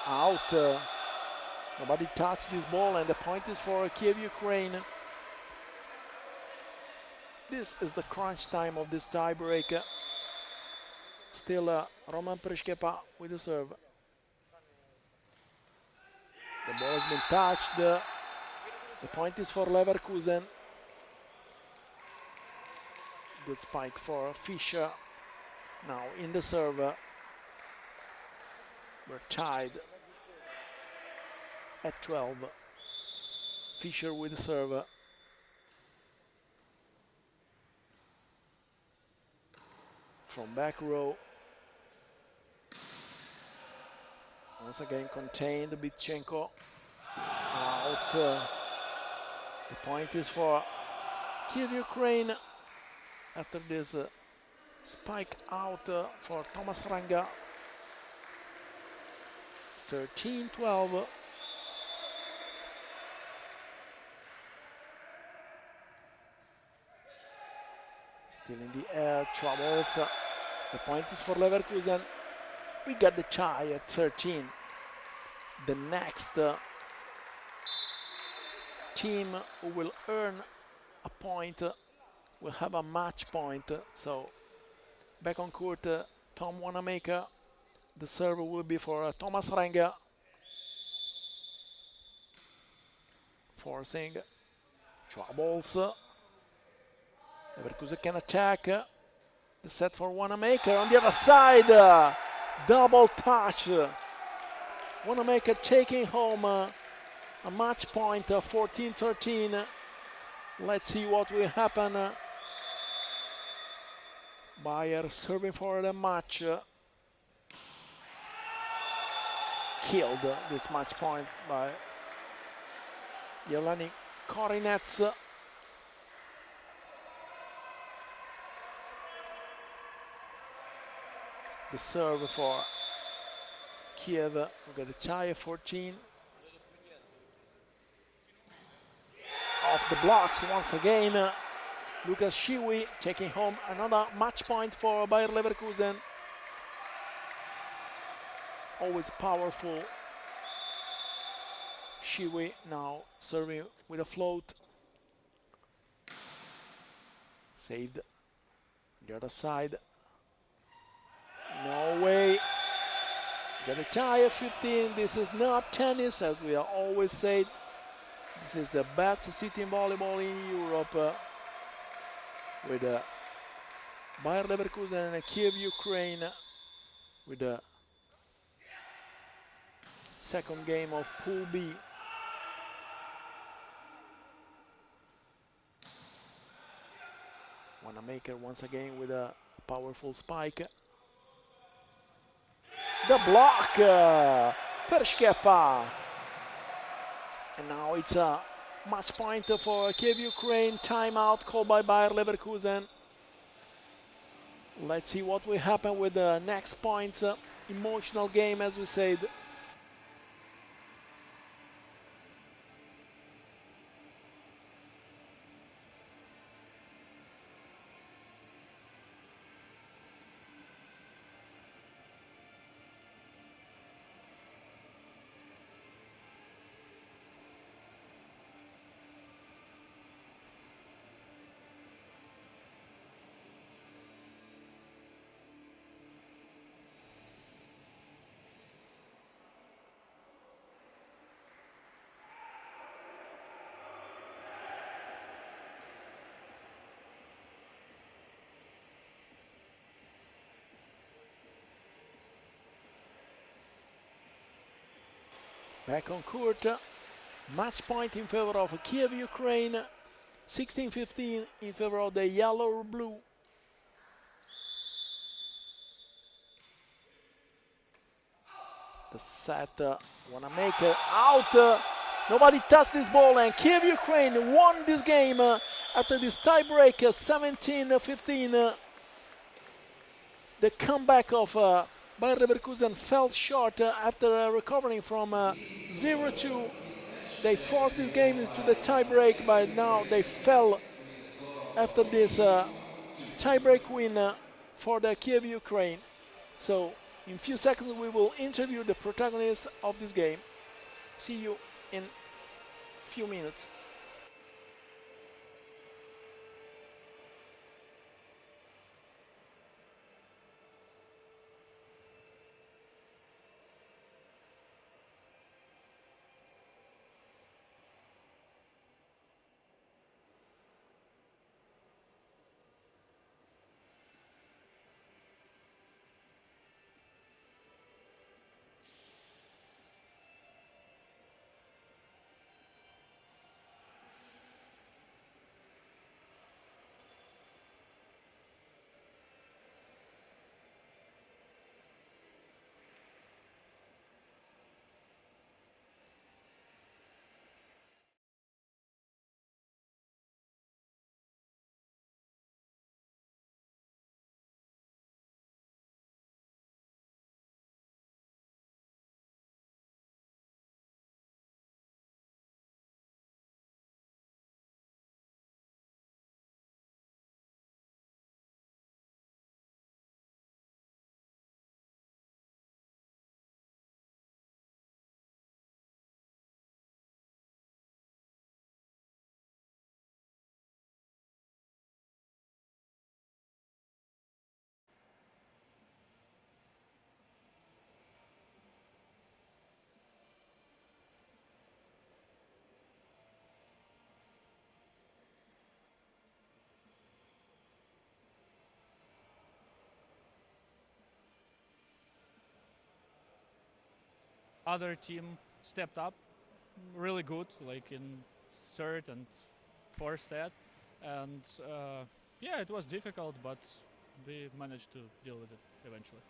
Speaker 1: Out. Nobody touched this ball, and the point is for Kyiv, Ukraine. This is the crunch time of this tie break. Still Roman Perishkepa with the serve. The ball has been touched. The point is for Leverkusen. Good spike for Fischer. Now in the serve. We're tied at 12. Fischer with the serve. From back row. Once again contained Bitchenko. Out. The point is for Kyiv, Ukraine. After this spike out for Thomas Ranga. 13-12. Still in the air, troubles. The point is for Leverkusen. We got the tie at 13. The next team who will earn a point will have a match point. So back on court, Tom Wanamaker. The serve will be for Thomas Ranga. Forcing troubles. Leverkusen can attack. The set for Wanamaker on the other side. Double touch. Wanamaker taking home a match point, 14-13. Let's see what will happen. Bayer serving for the match. Killed this match point by Jelani Korinets. The serve for Kyiv. We got a tie at 14. Off the blocks once again. Lukas Shiwi taking home another match point for Bayer Leverkusen. Always powerful. Shiwi now serving with a float. Saved. The other side. No way. Got a tie at 15. This is not tennis, as we are always said. This is the best city in volleyball in Europe. With Bayer Leverkusen and Kyiv, Ukraine. With the second game of Pool B Wanamaker once again with a powerful spike. The block per Shkepa. And now it's a match point for Kyiv, Ukraine. Timeout called by Bayer Leverkusen. Let's see what will happen with the next points. Emotional game, as we said. Back on court, match point in favor of Kyiv, Ukraine, 16-15 in favor of the yellow-blue. The set, Wanamaker out, nobody touched this ball, and Kyiv, Ukraine won this game after this tiebreak, 17-15. The comeback of Bayer Leverkusen fell short after recovering from 0-2. They forced this game into the tiebreak, but now they fell after this tiebreak win for the Kyiv, Ukraine. So in a few seconds we will interview the protagonists of this game. See you in a few minutes.
Speaker 2: Other team stepped up really good, like in third and fourth set, and yeah, it was difficult, but we managed to deal with it eventually.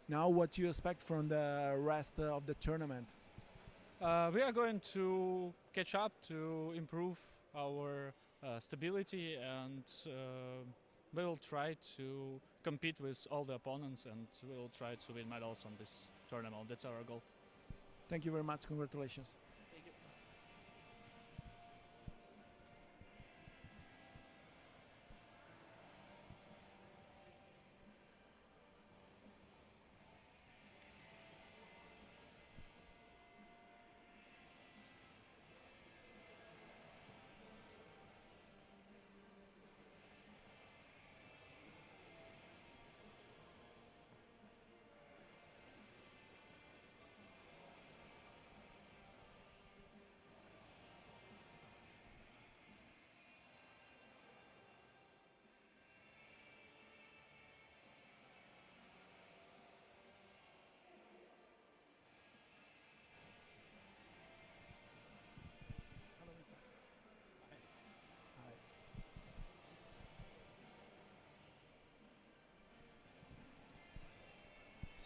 Speaker 3: Now, what do you expect from the rest of the tournament?
Speaker 2: We are going to catch up to improve our stability, and we will try to compete with all the opponents, and we will try to win medals on this tournament. That's our goal.
Speaker 3: Thank you very much. Congratulations.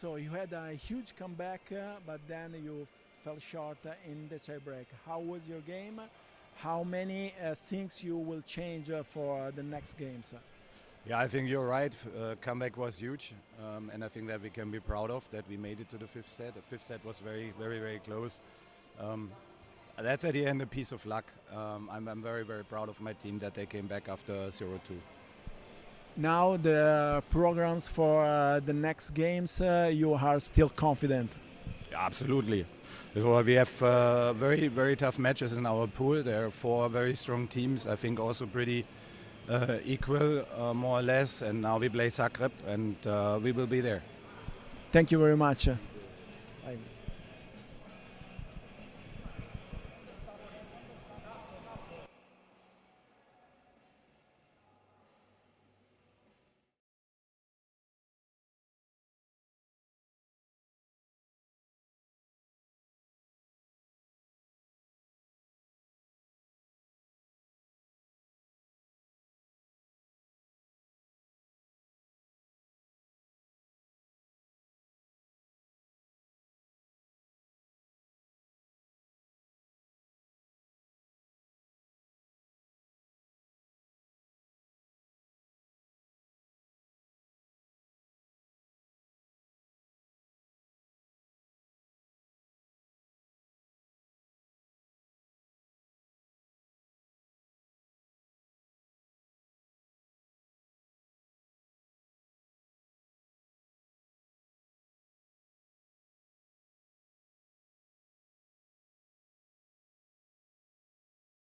Speaker 3: So you had a huge comeback, but then you fell short in the tiebreak. How was your game? How many things you will change for the next games?
Speaker 4: Yeah, I think you're right. Comeback was huge, and I think that we can be proud of that we made it to the fifth set. The fifth set was very, very, very close. That's at the end a piece of luck. I'm very, very proud of my team that they came back after 0-2.
Speaker 3: Now the programs for the next games, you are still confident.
Speaker 4: Yeah, absolutely. So we have very, very tough matches in our pool. There are 4 very strong teams. I think also pretty equal, more or less. And now we play Zagreb, and we will be there.
Speaker 3: Thank you very much. Bye.